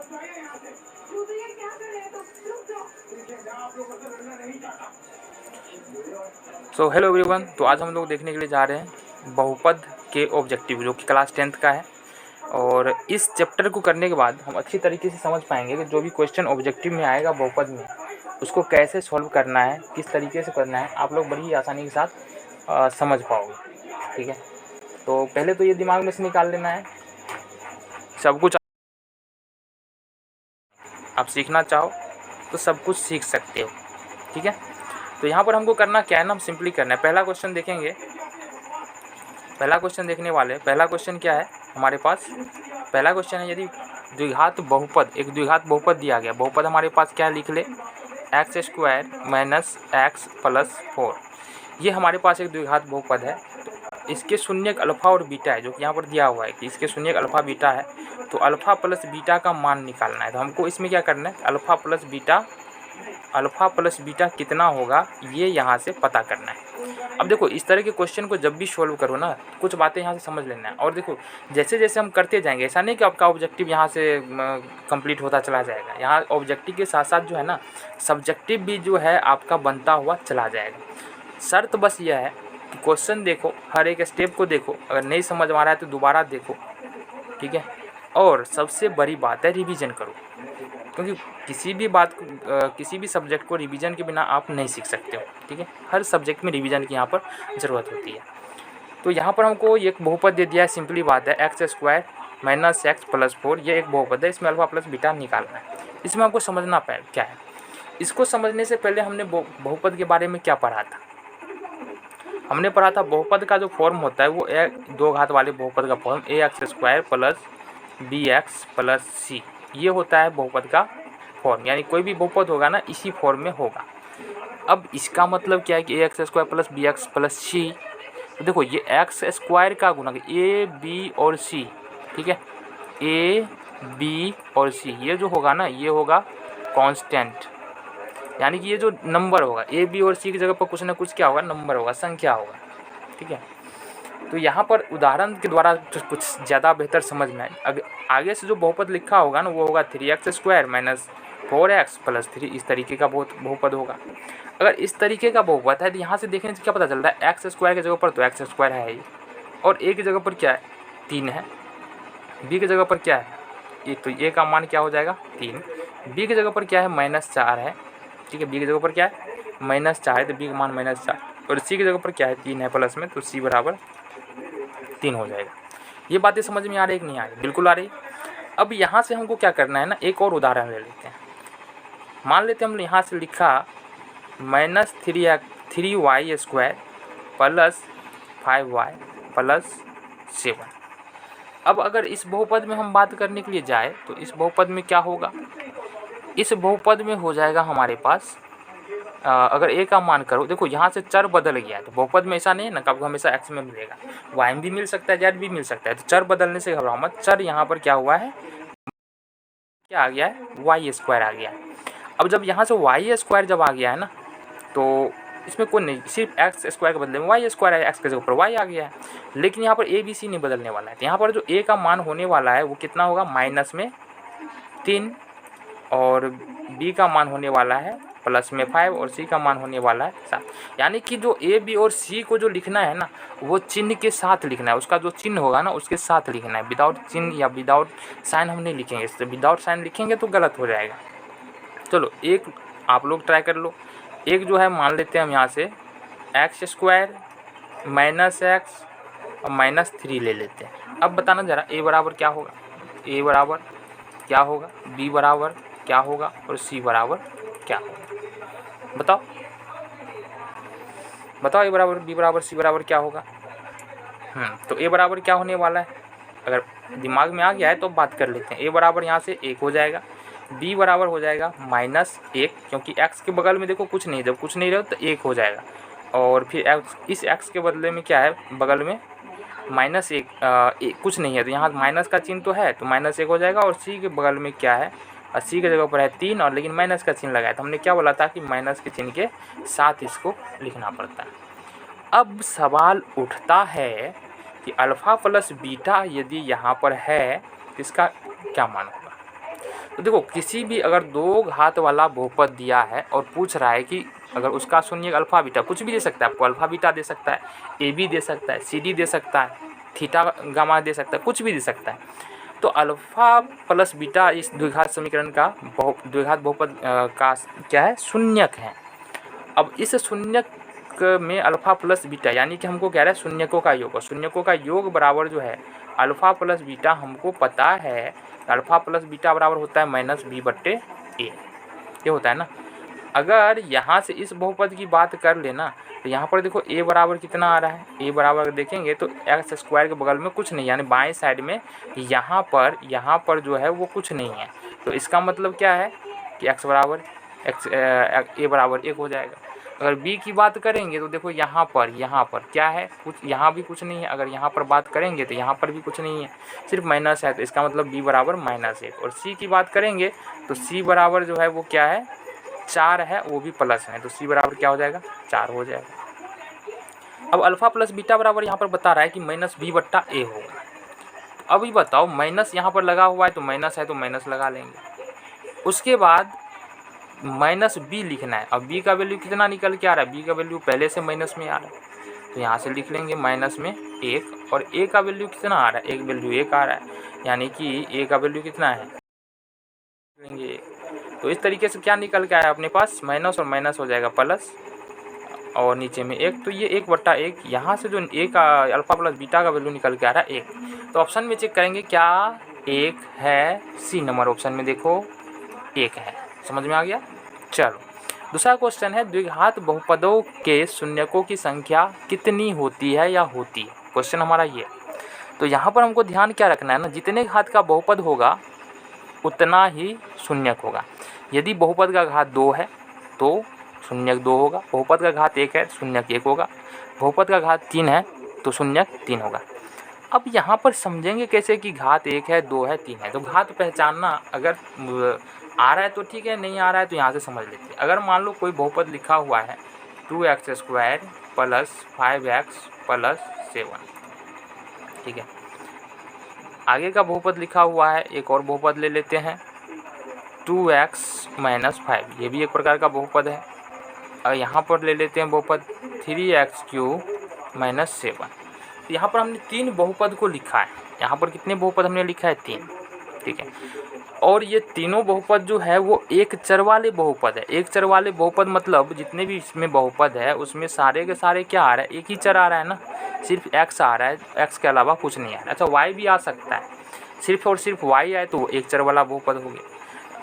So hello everyone, तो आज हम लोग देखने के लिए जा रहे हैं बहुपद के ऑब्जेक्टिव, जो कि क्लास 10th का है। और इस चैप्टर को करने के बाद हम अच्छी तरीके से समझ पाएंगे कि जो भी क्वेश्चन ऑब्जेक्टिव में आएगा बहुपद में, उसको कैसे सॉल्व करना है, किस तरीके से करना है, आप लोग बड़ी आसानी के साथ समझ पाओगे। ठीक है, तो पहले तो ये दिमाग में से निकाल लेना है, सब कुछ आप सीखना चाहो तो सब कुछ सीख सकते हो। ठीक है, तो यहाँ पर हमको करना क्या है ना, हम सिंपली करना है। पहला क्वेश्चन देखेंगे, पहला क्वेश्चन देखने वाले। पहला क्वेश्चन क्या है हमारे पास? पहला क्वेश्चन है, यदि द्विघात बहुपद, एक द्विघात बहुपद दिया गया। बहुपद हमारे पास क्या लिख ले, x² माइनस x प्लस 4। ये हमारे पास एक द्विघात बहुपद है। तो इसके शून्यक अल्फा और बीटा है, जो कि यहाँ पर दिया हुआ है कि इसके शून्यक अल्फा बीटा है। तो अल्फा प्लस बीटा का मान निकालना है। तो हमको इसमें क्या करना है, अल्फा प्लस बीटा कितना होगा, ये यहाँ से पता करना है। अब देखो, इस तरह के क्वेश्चन को जब भी सॉल्व करो ना, कुछ बातें यहाँ से समझ लेना है। और देखो, जैसे जैसे हम करते जाएंगे, ऐसा नहीं कि आपका ऑब्जेक्टिव यहाँ से कंप्लीट होता चला जाएगा। यहाँ ऑब्जेक्टिव के साथ साथ जो है ना, सब्जेक्टिव भी जो है आपका बनता हुआ चला जाएगा। शर्त बस यह है कि क्वेश्चन देखो, हर एक स्टेप को देखो, अगर नहीं समझ में आ रहा है तो दोबारा देखो। ठीक है, और सबसे बड़ी बात है रिवीजन करो, क्योंकि किसी भी बात को, किसी भी सब्जेक्ट को रिवीजन के बिना आप नहीं सीख सकते हो। ठीक है, हर सब्जेक्ट में रिवीजन की यहाँ पर ज़रूरत होती है। तो यहाँ पर हमको एक बहुपद दे दिया है, सिंपली बात है, x² माइनस x प्लस 4। ये एक बहुपद है, इसमें अल्फा प्लस बीटा निकालना है। इसमें हमको समझना क्या है। इसको समझने से पहले हमने बहुपद के बारे में क्या पढ़ा था? हमने पढ़ा था बहुपद का जो फॉर्म होता है वो दो घात वाले बहुपद का form ax² plus bx plus c, ये होता है बहुपद का फॉर्म। यानी कोई भी बहुपद होगा ना, इसी फॉर्म में होगा। अब इसका मतलब क्या है कि ax² plus bx plus c। तो देखो, ये x² का गुणक a b और c। ठीक है, a b और c, ये जो होगा ना, ये होगा कांस्टेंट। यानी कि ये जो नंबर होगा a b और c की जगह पर कुछ ना कुछ क्या होगा, नंबर होगा, संख्या होगा। ठीक है, तो यहाँ पर उदाहरण के द्वारा कुछ ज़्यादा बेहतर समझ में आए। आगे से जो बहुपद लिखा होगा ना, वो होगा 3x² माइनस 4x प्लस 3। इस तरीके का बहुपद होगा। अगर इस तरीके का बहुपद है तो यहाँ से देखने से क्या पता चल रहा है, x² की जगह पर तो x² है ही, और a की जगह पर क्या है, 3 है। b की जगह पर क्या है, ये तो a का मान क्या हो जाएगा, 3। b की जगह पर क्या है, -4 है। ठीक है, b की जगह पर क्या है, -4 है, तो b का मान -4। और c की जगह पर क्या है, 3 है प्लस में, तो c बराबर 3 हो जाएगा। ये बातें समझ में आ रही कि नहीं आ रही? बिल्कुल आ रही। अब यहाँ से हमको क्या करना है ना, एक और उदाहरण ले लेते हैं। मान लेते हैं हमने यहाँ से लिखा -3y² प्लस 5y प्लस 7। अब अगर इस बहुपद में हम बात करने के लिए जाए तो इस बहुपद में क्या होगा, इस बहुपद में हो जाएगा हमारे पास, अगर a का मान करो, देखो यहाँ से चर बदल गया है। तो बहुपद में ऐसा नहीं है ना, कब हमेशा x में मिलेगा, y में भी मिल सकता है, z भी मिल सकता है। तो चर बदलने से घबराओ मत। चर यहाँ पर क्या हुआ है, क्या आ गया है, y² आ गया है। अब जब यहाँ से y² जब आ गया है ना, तो इसमें कोई नहीं, सिर्फ x² के बदले में y² है, x के जगह पर y आ गया है। लेकिन यहाँ पर a b c नहीं बदलने वाला है। तो यहाँ पर जो a का मान होने वाला है वो कितना होगा, -3, और b का मान होने वाला है +5, और c का मान होने वाला है 7। यानी कि जो a b और c को जो लिखना है ना, वो चिन्ह के साथ लिखना है। उसका जो चिन्ह होगा ना, उसके साथ लिखना है। विदाउट चिन्ह या विदाउट साइन हम नहीं लिखेंगे। इससे विदाउट साइन लिखेंगे तो गलत हो जाएगा। चलो, एक आप लोग ट्राई कर लो। एक जो है मान लेते हैं हम यहाँ से x² माइनस x और -3 ले लेते हैं। अब बताना ज़रा, a बराबर क्या होगा, a बराबर क्या होगा, b बराबर क्या होगा, और c बराबर क्या होगा? बताओ बताओ, a बराबर, b बराबर, c बराबर क्या होगा? तो a बराबर क्या होने वाला है, अगर दिमाग में आ गया है तो बात कर लेते हैं। a बराबर यहाँ से 1 हो जाएगा, b बराबर हो जाएगा -1, क्योंकि x के बगल में देखो कुछ नहीं, जब कुछ नहीं रहे तो 1 हो जाएगा। और फिर इस x के बदले में क्या है, बगल में -1, कुछ नहीं है, तो यहाँ माइनस का चिन्ह तो है, तो -1 हो जाएगा। और c के बगल में क्या है, 80 की जगह पर है 3, और लेकिन माइनस का चिन्ह लगाया। तो हमने क्या बोला था कि माइनस के चिन्ह के साथ इसको लिखना पड़ता है। अब सवाल उठता है कि अल्फ़ा प्लस बीटा यदि यहाँ पर है तो इसका क्या मान होगा। तो देखो किसी भी अगर दो घात वाला बहुपद दिया है और पूछ रहा है कि अगर उसका शून्य अल्फा बीटा कुछ भी दे सकता है, आपको अल्फा बीटा दे सकता है, ए बी दे सकता है, सी डी दे सकता है, थीटा गामा दे सकता है, कुछ भी दे सकता है। तो अल्फा प्लस बीटा इस द्विघात समीकरण का द्विघात बहुपद का क्या है, शून्यक है। अब इस शून्यक में अल्फा प्लस बीटा यानी कि हमको कह रहा है शून्यकों का योग, और शून्यकों का योग बराबर जो है अल्फा प्लस बीटा, हमको पता है अल्फा प्लस बीटा बराबर होता है माइनस बी बट्टे ए, ये होता है ना। अगर यहाँ से इस बहुपद की बात कर लेना तो यहाँ पर देखो a बराबर कितना आ रहा है, a बराबर अगर देखेंगे तो एक्स स्क्वायर के बगल में कुछ नहीं, यानी बाएं साइड में यहाँ पर जो है वो कुछ नहीं है। तो इसका मतलब क्या है कि x बराबर a बराबर 1 हो जाएगा। अगर b की बात करेंगे तो देखो यहाँ पर क्या है, कुछ यहाँ भी कुछ नहीं है। अगर यहाँ पर बात करेंगे तो यहाँ पर भी कुछ नहीं है, सिर्फ माइनस है, तो इसका मतलब b बराबर -1। और c की बात करेंगे तो c बराबर जो है वो क्या है, 4 है, वो भी प्लस है, तो c बराबर क्या हो जाएगा, 4 हो जाएगा। अब अल्फा प्लस बीटा बराबर यहाँ पर बता रहा है कि माइनस बी बट्टा ए होगा। अभी बताओ माइनस यहाँ पर लगा हुआ है तो माइनस है तो माइनस लगा लेंगे। उसके बाद माइनस बी लिखना है। अब बी का वैल्यू कितना निकल के आ रहा है, बी का वैल्यू पहले से माइनस में आ रहा है, तो यहाँ से लिख लेंगे माइनस में 1। और ए का वैल्यू कितना आ रहा है, एक वैल्यू 1 आ रहा है, यानी कि ए का वैल्यू कितना है, लेंगे। तो इस तरीके से क्या निकल के आया अपने पास, माइनस और माइनस हो जाएगा प्लस, और नीचे में 1, तो ये 1/1। यहाँ से जो ए का अल्फा प्लस बीटा का वैल्यू निकल के आ रहा है 1। तो ऑप्शन में चेक करेंगे क्या 1 है, सी नंबर ऑप्शन में देखो 1 है। समझ में आ गया। चलो दूसरा क्वेश्चन है, द्विघात बहुपदों के शून्यकों की संख्या कितनी होती है या होती है, क्वेश्चन हमारा ये। तो यहाँ पर हमको ध्यान क्या रखना है ना, जितने घात का बहुपद होगा उतना ही शून्यक होगा। यदि बहुपद का घात 2 है तो शून्यक 2 होगा, बहुपद का घात 1 है शून्यक 1 होगा, बहुपद का घात 3 है तो शून्यक 3 होगा। अब यहाँ पर समझेंगे कैसे कि घात 1 है, 2 है, 3 है। तो घात पहचानना अगर आ रहा है तो ठीक है, नहीं आ रहा है तो यहाँ से समझ लेते हैं। अगर मान लो कोई बहुपद लिखा हुआ है 2x² + 5x + 7, ठीक है। आगे का बहुपद लिखा हुआ है, एक और बहुपद ले लेते हैं 2x - 5, ये भी एक प्रकार का बहुपद है। और यहाँ पर ले लेते हैं बहुपद 3x³ - 7। तो यहाँ पर हमने 3 बहुपद को लिखा है। यहाँ पर कितने बहुपद हमने लिखा है, 3, ठीक है। और ये तीनों बहुपद जो है वो एक चर वाले बहुपद है। एक चर वाले बहुपद मतलब जितने भी इसमें बहुपद है उसमें सारे के सारे क्या आ रहा है, एक ही चर आ रहा है ना, सिर्फ x आ रहा है, x के अलावा कुछ नहीं आ रहा है। अच्छा y भी आ सकता है, सिर्फ और सिर्फ y आए तो एक चर वाला बहुपद हो गया।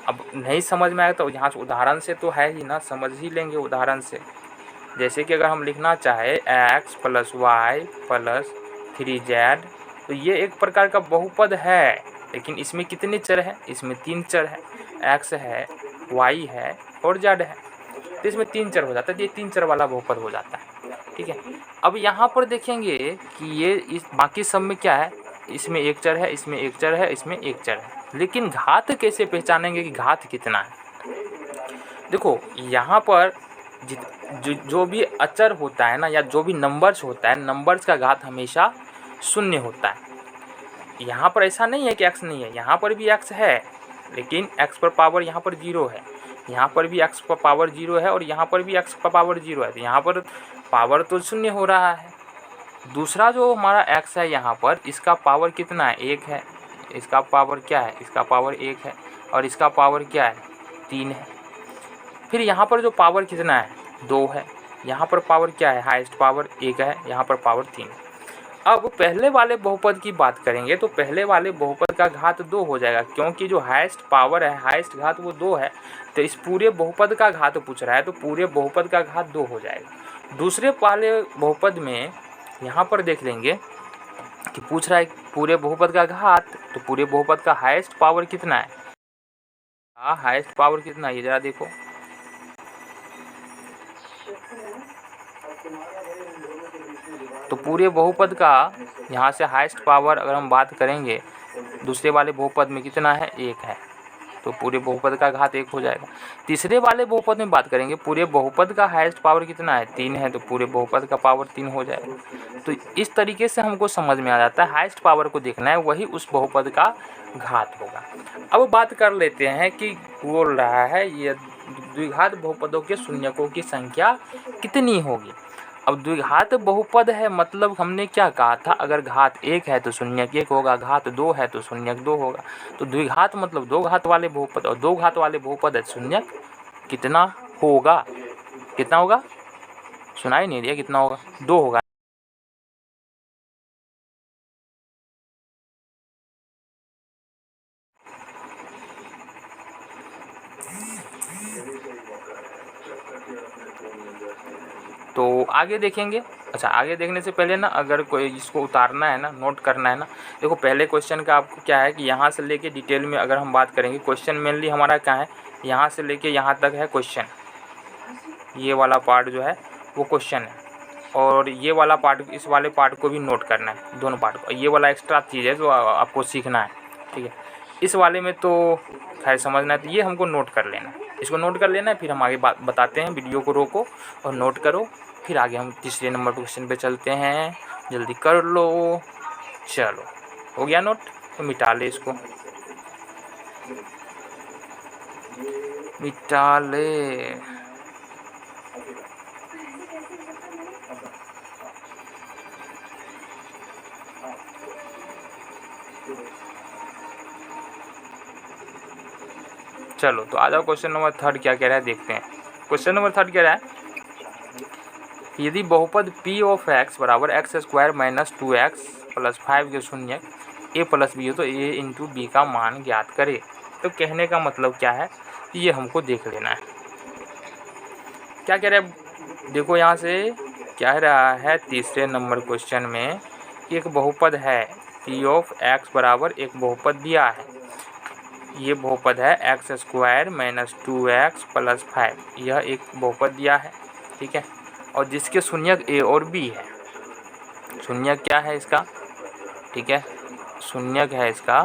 अब नहीं समझ में आए तो यहाँ से उदाहरण से तो है ही ना, समझ ही लेंगे उदाहरण से। जैसे कि अगर हम लिखना चाहे x + y + 3z, तो ये एक प्रकार का बहुपद है, लेकिन इसमें कितने चर हैं, इसमें 3 चर है, x है, y है और z है, तो इसमें 3 चर हो जाता है, तो ये 3 चर वाला बहुपद हो जाता है, ठीक है। अब यहाँ पर देखेंगे कि ये इस बाकी सब में क्या है, इसमें 1 चर है, इसमें 1 चर है, इसमें 1 चर है, लेकिन घात कैसे पहचानेंगे कि घात कितना है। देखो यहाँ पर जो भी अचर होता है ना, या जो भी नंबर्स होता है, नंबर्स का घात हमेशा 0 होता है। यहाँ पर ऐसा नहीं है कि x नहीं है, यहाँ पर भी x है, लेकिन x पर पावर यहाँ पर 0 है, यहाँ पर भी x पर पावर 0 है, और यहाँ पर भी x पर पावर 0 है, तो यहाँ पर पावर तो 0 हो रहा है। दूसरा जो हमारा x है यहाँ पर, इसका पावर कितना है, 1 है, इसका पावर क्या है, इसका पावर 1 है, और इसका पावर क्या है, 3 है। फिर यहाँ पर जो पावर कितना है, 2 है, यहाँ पर पावर क्या है, हाईएस्ट पावर 1 है, यहाँ पर पावर 3 है। अब पहले वाले बहुपद की बात करेंगे तो पहले वाले बहुपद का घात 2 हो जाएगा, क्योंकि जो हाईएस्ट पावर है, हाईएस्ट घात वो 2 है, तो इस पूरे बहुपद का घात पूछ रहा है, तो पूरे बहुपद का घात 2 हो जाएगा। दूसरे वाले बहुपद में यहाँ पर देख लेंगे कि पूछ रहा है पूरे बहुपद का घात, तो पूरे बहुपद का हाईएस्ट पावर कितना है, हाईएस्ट पावर कितना है, ये जरा देखो, तो पूरे बहुपद का यहाँ से हाईएस्ट पावर अगर हम बात करेंगे दूसरे वाले बहुपद में कितना है, 1 है, तो पूरे बहुपद का घात 1 हो जाएगा। तीसरे वाले बहुपद में बात करेंगे, पूरे बहुपद का हाईएस्ट पावर कितना है, 3 है, तो पूरे बहुपद का पावर 3 हो जाएगा। तो इस तरीके से हमको समझ में आ जाता है, हाईएस्ट पावर को देखना है, वही उस बहुपद का घात होगा। अब बात कर लेते हैं कि बोल रहा है ये द्विघात बहुपदों के शून्यकों की संख्या कितनी होगी। अब द्विघात बहुपद है, मतलब हमने क्या कहा था, अगर घात 1 है तो शून्यक 1 होगा, घात 2 है तो शून्यक 2 होगा। तो द्विघात मतलब 2 घात वाले बहुपद, और 2 घात वाले बहुपद है शून्यक कितना होगा, कितना होगा, सुनाई नहीं दिया, कितना होगा, 2 होगा। तो आगे देखेंगे। अच्छा, आगे देखने से पहले ना, अगर कोई इसको उतारना है ना, नोट करना है ना, देखो पहले क्वेश्चन का आपको क्या है कि यहाँ से लेके डिटेल में अगर हम बात करेंगे, क्वेश्चन मेनली हमारा क्या है, यहाँ से लेके यहाँ तक है क्वेश्चन, ये वाला पार्ट जो है वो क्वेश्चन है, और ये वाला पार्ट, इस वाले पार्ट को भी नोट करना है, दोनों पार्ट को। ये वाला एक्स्ट्रा चीज़ है जो आपको सीखना है, ठीक है। इस वाले में तो खैर समझना है, तो ये हमको नोट कर लेना है, इसको नोट कर लेना है, फिर हम आगे बात बताते हैं। वीडियो को रोको और नोट करो, फिर आगे हम तीसरे नंबर क्वेश्चन पे चलते हैं। जल्दी कर लो, चलो हो गया नोट, तो मिटा ले इसको, मिटा ले। चलो तो आ जाओ, क्वेश्चन नंबर 3 क्या कह रहा है देखते हैं। क्वेश्चन नंबर 3 कह रहा है, यदि बहुपद p ऑफ x बराबर x square minus 2x plus 5 के शून्य a प्लस बी हो तो a इंटू बी का मान ज्ञात करे। तो कहने का मतलब क्या है, ये हमको देख लेना है। क्या कह रहा है, देखो यहाँ से क्या रहा है, तीसरे नंबर क्वेश्चन में कि एक बहुपद है p ऑफ x बराबर एक बहुपद दिया है, ये बहुपद है x square minus 2x plus 5, यह एक बहुपद दिया है, ठीक है, और जिसके शून्यक a और b है। शून्यक क्या है इसका, ठीक है, शून्यक है इसका,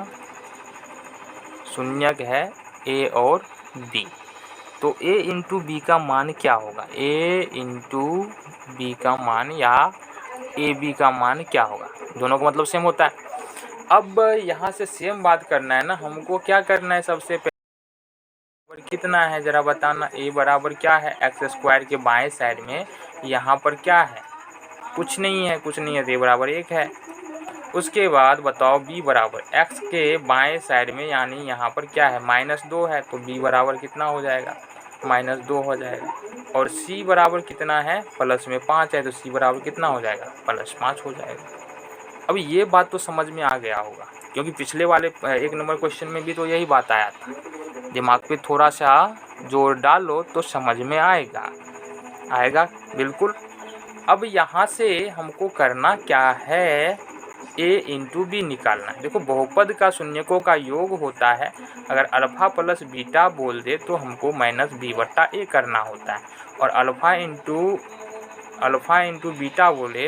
शून्यक है a और b। तो a इंटू बी का मान क्या होगा, a इंटू बी का मान या ए बी का मान क्या होगा, दोनों का मतलब सेम होता है। अब यहाँ से सेम बात करना है ना, हमको क्या करना है, सबसे पहले कितना है ज़रा बताना, a बराबर क्या है, एक्स स्क्वायर के बाएं साइड में यहाँ पर क्या है, कुछ नहीं है, कुछ नहीं है, तो a बराबर 1 है। उसके बाद बताओ b बराबर x के बाएं साइड में, यानी यहाँ पर क्या है, -2 है, तो b बराबर कितना हो जाएगा, -2 हो जाएगा। और c बराबर कितना है, प्लस में 5 है, तो c बराबर कितना हो जाएगा, +5 हो जाएगा। अब ये बात तो समझ में आ गया होगा, क्योंकि पिछले वाले 1 नंबर क्वेश्चन में भी तो यही बात आया था। दिमाग पे थोड़ा सा जोर डालो तो समझ में आएगा, आएगा बिल्कुल। अब यहाँ से हमको करना क्या है, a इंटू बी निकालना है। देखो बहुपद का शून्यकों का योग होता है, अगर अल्फ़ा प्लस बीटा बोल दे तो हमको -b/a करना होता है, और अल्फ़ा इंटू बीटा बोले,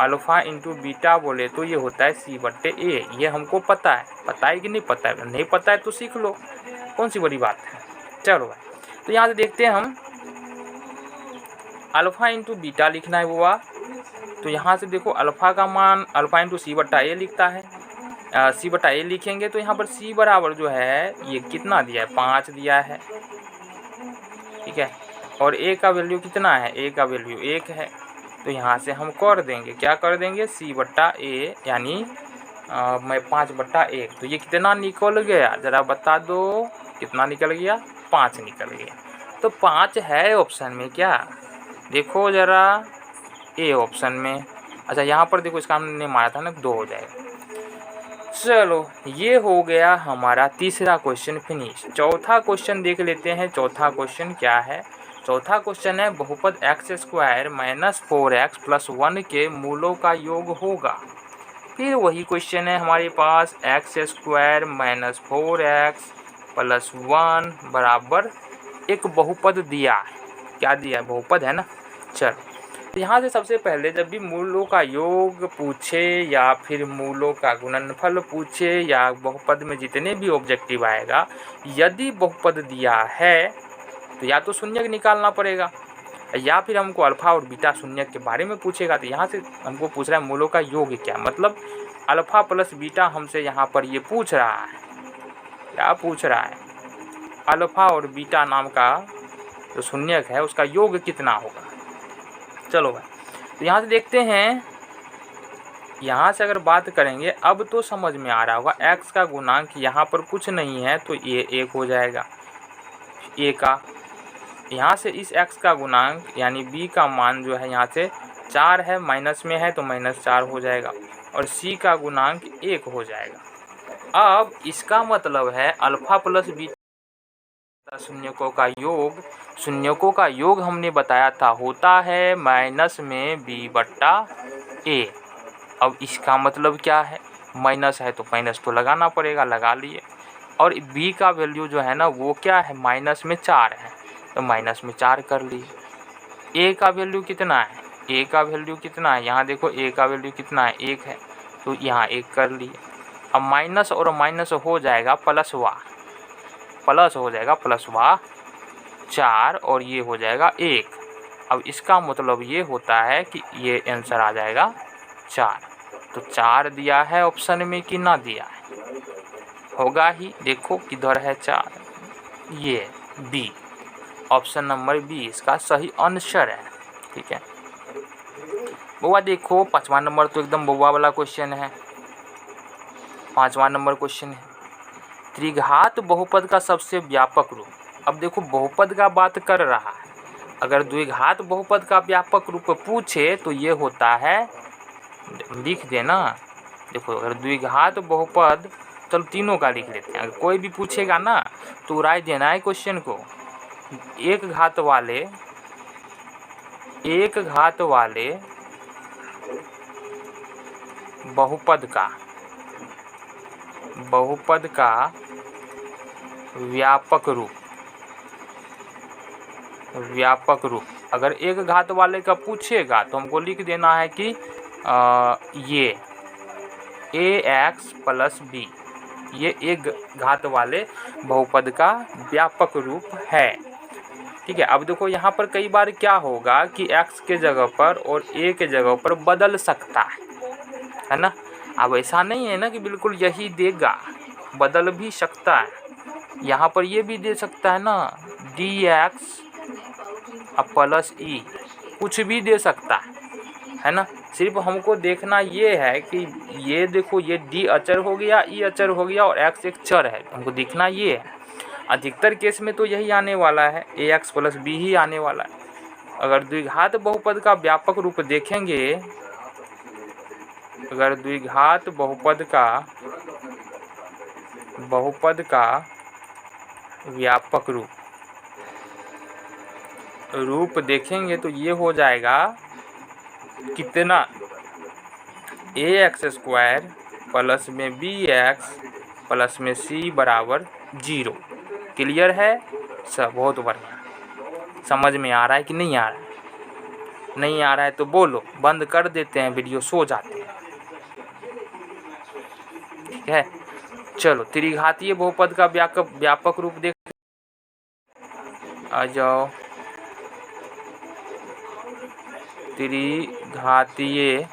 अल्फ़ा इंटू बीटा बोले तो ये होता है c/a। ये हमको पता है कि नहीं पता है, नहीं पता है तो सीख लो, कौन सी बड़ी बात है। चलो भाई, तो यहाँ से देखते हैं हम, अल्फ़ा इंटू बीटा लिखना है वो, तो यहाँ से देखो अल्फ़ा का मान अल्फ़ा इंटू c/a लिखता है, c/a लिखेंगे तो यहाँ पर c बराबर जो है ये कितना दिया है, 5 दिया है, ठीक है, और a का वैल्यू कितना है, a का वैल्यू 1 है। तो यहाँ से हम कर देंगे, क्या कर देंगे, c/a यानी मैं 5/1, तो ये कितना निकल गया, ज़रा बता दो कितना निकल गया, 5 निकल गया। तो 5 है ऑप्शन में क्या, देखो ज़रा ए ऑप्शन में। अच्छा यहाँ पर देखो, इसका हमने मारा था ना, 2 हो जाएगा। चलो ये हो गया हमारा तीसरा क्वेश्चन फिनिश। चौथा क्वेश्चन देख लेते हैं। चौथा क्वेश्चन क्या है, चौथा क्वेश्चन है बहुपद x square minus 4x plus 1 के मूलों का योग होगा। फिर वही क्वेश्चन है हमारे पास, x square minus 4x plus 1 बराबर एक बहुपद दिया है, क्या दिया है, बहुपद है ना। चलो तो यहाँ से सबसे पहले जब भी मूलों का योग पूछे या फिर मूलों का गुणनफल पूछे या बहुपद में जितने भी ऑब्जेक्टिव आएगा, यदि बहुपद दिया है तो या तो शून्यक निकालना पड़ेगा या फिर हमको अल्फा और बीटा शून्यक के बारे में पूछेगा। तो यहाँ से हमको पूछ रहा है मूलों का योग क्या, मतलब अल्फा प्लस बीटा हमसे यहाँ पर ये पूछ रहा है। क्या पूछ रहा है? अल्फा और बीटा नाम का जो शून्यक है उसका योग कितना होगा। चलो भाई, तो यहाँ से देखते हैं, यहाँ से अगर बात करेंगे अब तो समझ में आ रहा होगा। x का गुणांक यहाँ पर कुछ नहीं है तो ये 1 हो जाएगा a का। यहाँ से इस x का गुणांक यानी b का मान जो है यहाँ से 4 है, माइनस में है तो -4 हो जाएगा और c का गुणांक 1 हो जाएगा। अब इसका मतलब है अल्फा प्लस बीटा शून्यकों का योग हमने बताया था होता है माइनस में b/a। अब इसका मतलब क्या है, माइनस है तो माइनस तो लगाना पड़ेगा, लगा लिए। और b का वैल्यू जो है ना वो क्या है, माइनस में 4 है तो माइनस में 4 कर लिए। a का वैल्यू कितना है, a का वैल्यू कितना है, यहाँ देखो a का वैल्यू कितना है, 1 है तो यहाँ 1 कर लिए। अब माइनस और माइनस हो जाएगा प्लस हो जाएगा प्लस 4 और ये हो जाएगा 1। अब इसका मतलब ये होता है कि ये आंसर आ जाएगा 4। तो 4 दिया है ऑप्शन में कि ना दिया है, होगा ही। देखो किधर है 4, ये बी, ऑप्शन नंबर बी इसका सही आंसर है। ठीक है बउआ, देखो 5वां नंबर तो एकदम बउआ वाला क्वेश्चन है। 5वां नंबर क्वेश्चन है त्रिघात बहुपद का सबसे व्यापक रूप। अब देखो बहुपद का बात कर रहा है, अगर द्विघात बहुपद का व्यापक रूप पूछे तो ये होता है, लिख देना। देखो अगर द्विघात बहुपद, चलो तीनों का लिख लेते हैं, अगर कोई भी पूछेगा ना तो राय देना है क्वेश्चन को। एक घात वाले बहुपद का व्यापक रूप अगर एक घात वाले का पूछेगा तो हमको लिख देना है कि ये ax प्लस b, ये एक घात वाले बहुपद का व्यापक रूप है। ठीक है, अब देखो यहाँ पर कई बार क्या होगा कि x के जगह पर और a के जगह पर बदल सकता है ना। अब ऐसा नहीं है ना कि बिल्कुल यही देगा, बदल भी सकता है। यहाँ पर ये भी दे सकता है ना, dx प्लस e, कुछ भी दे सकता है ना। सिर्फ हमको देखना ये है कि ये देखो ये d अचर हो गया, e अचर हो गया और x एक चर है, हमको देखना ये है। अधिकतर केस में तो यही आने वाला है, ax प्लस b ही आने वाला है। अगर द्विघात बहुपद का व्यापक रूप देखेंगे, अगर द्विघात बहुपद का व्यापक रूप देखेंगे तो ये हो जाएगा कितना, ax स्क्वायर प्लस में bx प्लस में c बराबर 0। क्लियर है सब? बहुत बढ़िया। समझ में आ रहा है कि नहीं आ रहा है? नहीं आ रहा है तो बोलो, बंद कर देते हैं वीडियो, सो जाते हैं। ठीक है, चलो त्रिघातीय बहुपद का व्यापक रूप देख, आ जाओ। त्रिघातीय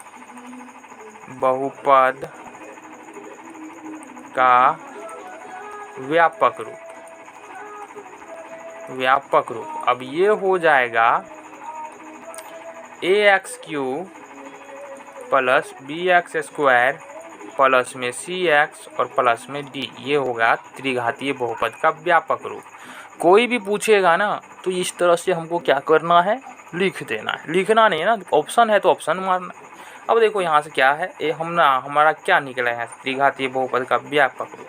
बहुपद का व्यापक रूप अब ये हो जाएगा ax³ plus bx square plus में cx और प्लस में d, ये होगा त्रिघातीय बहुपद का व्यापक रूप। कोई भी पूछेगा ना तो इस तरह से हमको क्या करना है, लिख देना है। लिखना नहीं है ना, ऑप्शन है तो ऑप्शन मारना। अब देखो यहाँ से क्या है, ये हमारा क्या निकला है, त्रिघातीय बहुपद का व्यापक रूप।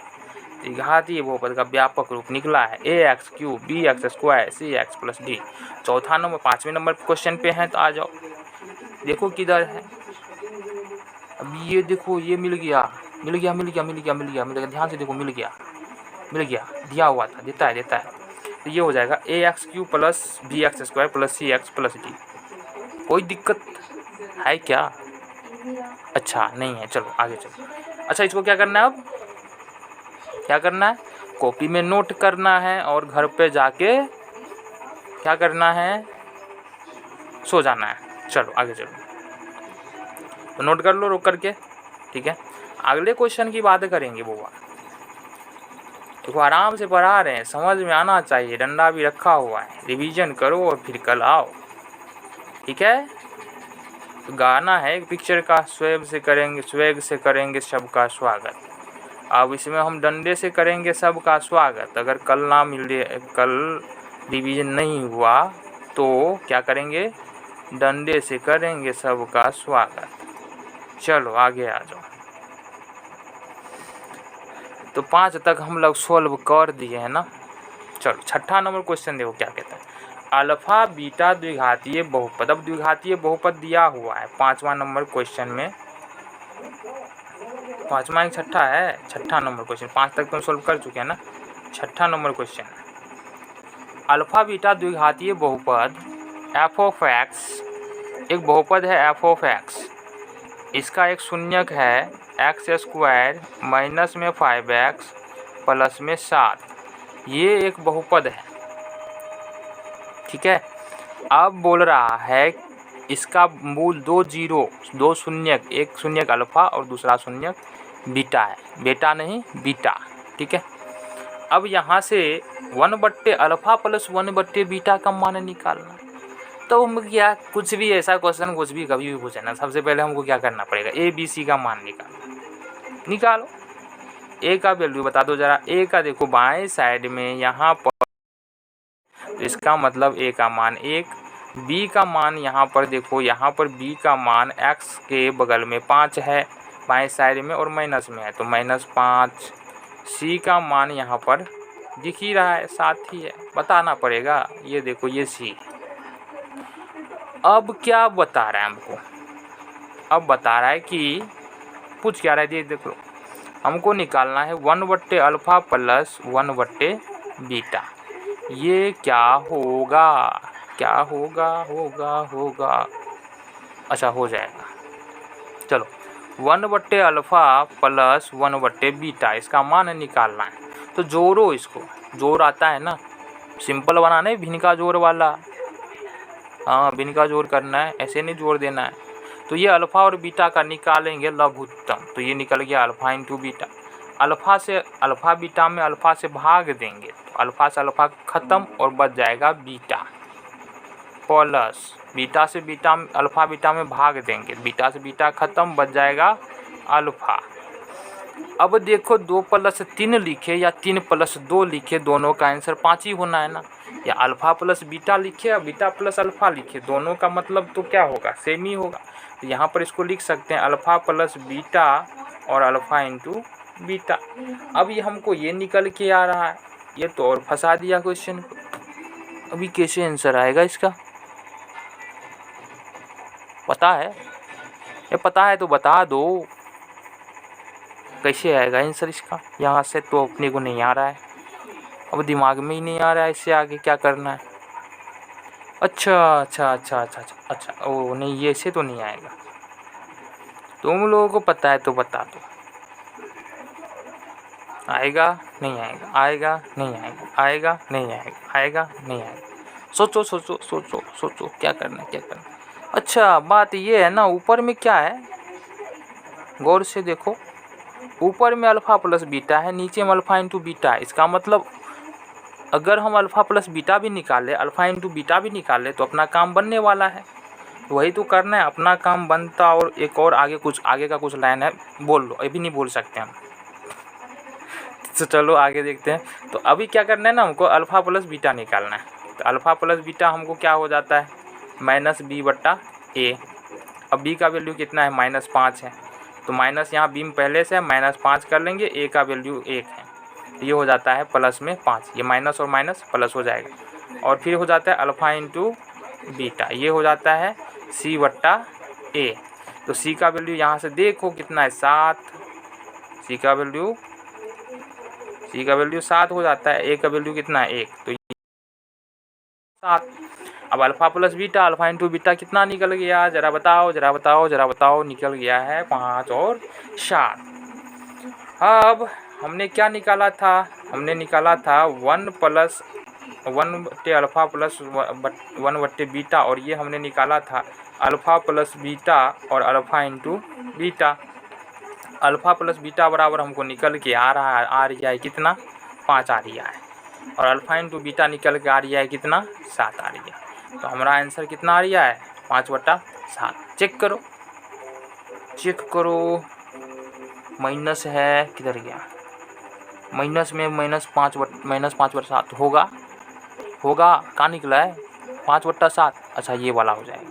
त्रिघातीय बहुपद का व्यापक रूप निकला है ax³ bx square cx plus d। चौथा नंबर 5वें नंबर क्वेश्चन पे है, तो आ जाओ। देखो किधर है, अब ये देखो ये मिल गया, ध्यान से देखो, मिल गया, दिया हुआ था, देता है। तो ये हो जाएगा ax³ plus bx square plus cx plus d। कोई दिक्कत है क्या? अच्छा नहीं है, चलो आगे चलो। अच्छा इसको क्या करना है, अब क्या करना है, कॉपी में नोट करना है और घर पे जाके क्या करना है, सो जाना है। चलो आगे चलो, तो नोट कर लो रोक करके, ठीक है। अगले क्वेश्चन की बात करेंगे बुआ। देखो आराम से पढ़ा रहे हैं, समझ में आना चाहिए, डंडा भी रखा हुआ है, रिवीजन करो और फिर कल आओ, ठीक है। तो गाना है एक पिक्चर का, स्वेग से करेंगे सबका स्वागत। अब इसमें हम डंडे से करेंगे सबका स्वागत। अगर कल ना मिले, कल रिवीजन नहीं हुआ तो क्या करेंगे, डंडे से करेंगे सबका स्वागत। चलो आगे आ जाओ। तो 5 तक हम लोग सोल्व कर दिए हैं ना। चलो छठा नंबर क्वेश्चन देखो क्या कहता है, अल्फा बीटा द्विघातीय बहुपद। अब द्विघातीय बहुपद दिया हुआ है 5वां नंबर क्वेश्चन में, 5वां एक छठा है, छठा नंबर क्वेश्चन। 5 तक तो सोल्व कर चुके हैं ना, छठा नंबर क्वेश्चन। अल्फा बीटा द्विघातीय बहुपद एफ ऑफ एक्स, एक बहुपद है एफ ऑफ एक्स, इसका एक शून्यक है एक्स स्क्वायर माइनस में 5x प्लस में 7, ये एक बहुपद है, ठीक है। अब बोल रहा है इसका मूल 2 जीरो, 2 शून्यक, एक शून्यक अल्फा और दूसरा शून्यक बीटा है, बेटा नहीं बीटा, ठीक है। अब यहाँ से 1/अल्फा प्लस 1/बीटा का मान निकालना। तो हम क्या, कुछ भी ऐसा क्वेश्चन कुछ भी कभी भी पूछे ना, सबसे पहले हमको क्या करना पड़ेगा, ए बी सी का मान निकालो। ए का वैल्यू बता दो जरा। ए का देखो बाएं साइड में यहाँ पर, तो इसका मतलब ए का मान 1, बी का मान यहाँ पर देखो, यहाँ पर बी का मान एक्स के बगल में 5 है बाएं साइड में और माइनस में है, तो -5। सी का मान यहाँ पर दिख ही रहा है, 7 ही है, बताना पड़ेगा। ये देखो ये सी। अब क्या बता रहा है हमको, अब बता रहा है कि पूछ क्या रहा है, ये देख लो, हमको निकालना है 1/अल्फा प्लस 1/बीटा। ये क्या होगा, क्या होगा, होगा, अच्छा हो जाएगा। चलो 1/अल्फा प्लस 1/बीटा, इसका मान निकालना है। तो जोड़ो इसको, जोड़ आता है ना, सिंपल बनाना है, भिन्न का जोड़ वाला, हाँ भिन्न का जोड़ करना है, ऐसे नहीं जोड़ देना है। तो ये अल्फा और बीटा का निकालेंगे लघुत्तम, तो ये निकल गया अल्फा इंटू बीटा। अल्फा से अल्फा बीटा में अल्फा से भाग देंगे, तो अल्फा से अल्फा खत्म और बच जाएगा बीटा, प्लस बीटा से बीटा, अल्फा बीटा में भाग देंगे, बीटा से बीटा खत्म, बच जाएगा अल्फा। अब देखो 2 + 3 लिखे या 3 + 2 लिखे, दोनों का आंसर 5 ही होना है ना। या अल्फा प्लस बीटा लिखे या बीटा प्लस अल्फा लिखे, दोनों का मतलब तो क्या होगा, सेम ही होगा। तो यहाँ पर इसको लिख सकते हैं अल्फा प्लस बीटा और अल्फा इंटू बीटा। अब ये हमको ये निकल के आ रहा है, ये तो और फंसा दिया क्वेश्चन को। अभी कैसे आंसर आएगा इसका, पता है, ये पता है तो बता दो कैसे आएगा आंसर इसका। यहाँ से तो अपने को नहीं आ रहा है, अब दिमाग में ही नहीं आ रहा है इससे आगे क्या करना है। अच्छा, ओ नहीं ये से तो नहीं आएगा, तुम लोगों को पता है तो बता दो, आएगा नहीं आएगा, आएगा नहीं आएगा, आएगा नहीं आएगा, आएगा नहीं आएगा। सोचो सोचो सोचो सोचो क्या करना है, क्या करना है। अच्छा बात ये है ना, ऊपर में क्या है, गौर से देखो, ऊपर में अल्फा प्लस बीटा है, नीचे में अल्फा इंटू बीटा है। इसका मतलब अगर हम अल्फा प्लस बीटा भी निकाले, अल्फा इंटू बीटा भी निकाले, तो अपना काम बनने वाला है। वही तो करना है, अपना काम बनता। और एक और आगे कुछ, आगे का कुछ लाइन है, बोल लो, अभी नहीं बोल सकते हम। तो चलो आगे देखते हैं। तो अभी क्या करना है ना, हमको अल्फा प्लस बीटा निकालना है। तो अल्फा प्लस बीटा हमको क्या हो जाता है, -b/a। अब b का वैल्यू कितना है, -5 है, तो माइनस यहाँ b में पहले से है, -5 कर लेंगे, a का वैल्यू 1 है, ये हो जाता है प्लस में 5, ये माइनस और माइनस प्लस हो जाएगा। और फिर हो जाता है अल्फा इंटू बीटा, ये हो जाता है c/a। तो c का वैल्यू यहाँ से देखो कितना है, 7, c का वैल्यू 7 हो जाता है, a का वैल्यू कितना है, 1, तो 7। अब alpha plus beta, alpha into beta कितना निकल गया, जरा बताओ जरा बताओ जरा बताओ। निकल गया है 5 और 7। अब हमने क्या निकाला था, हमने निकाला था 1/अल्फ़ा प्लस 1/बीटा, और ये हमने निकाला था अल्फ़ा प्लस बीटा और alpha into beta. Alpha plus beta बराबर हमको निकल के आ रहा है कितना, 5 आ रहा है, और अल्फ़ा इंटू बीटा निकल के आ रहा है कितना, 7 आ रहा है। तो हमारा आंसर कितना आ रहा है, 5/7। चेक करो चेक करो, माइनस है, किधर गया, माइनस में -5/7 होगा, कहाँ निकला है, 5/7। अच्छा ये वाला हो जाएगा,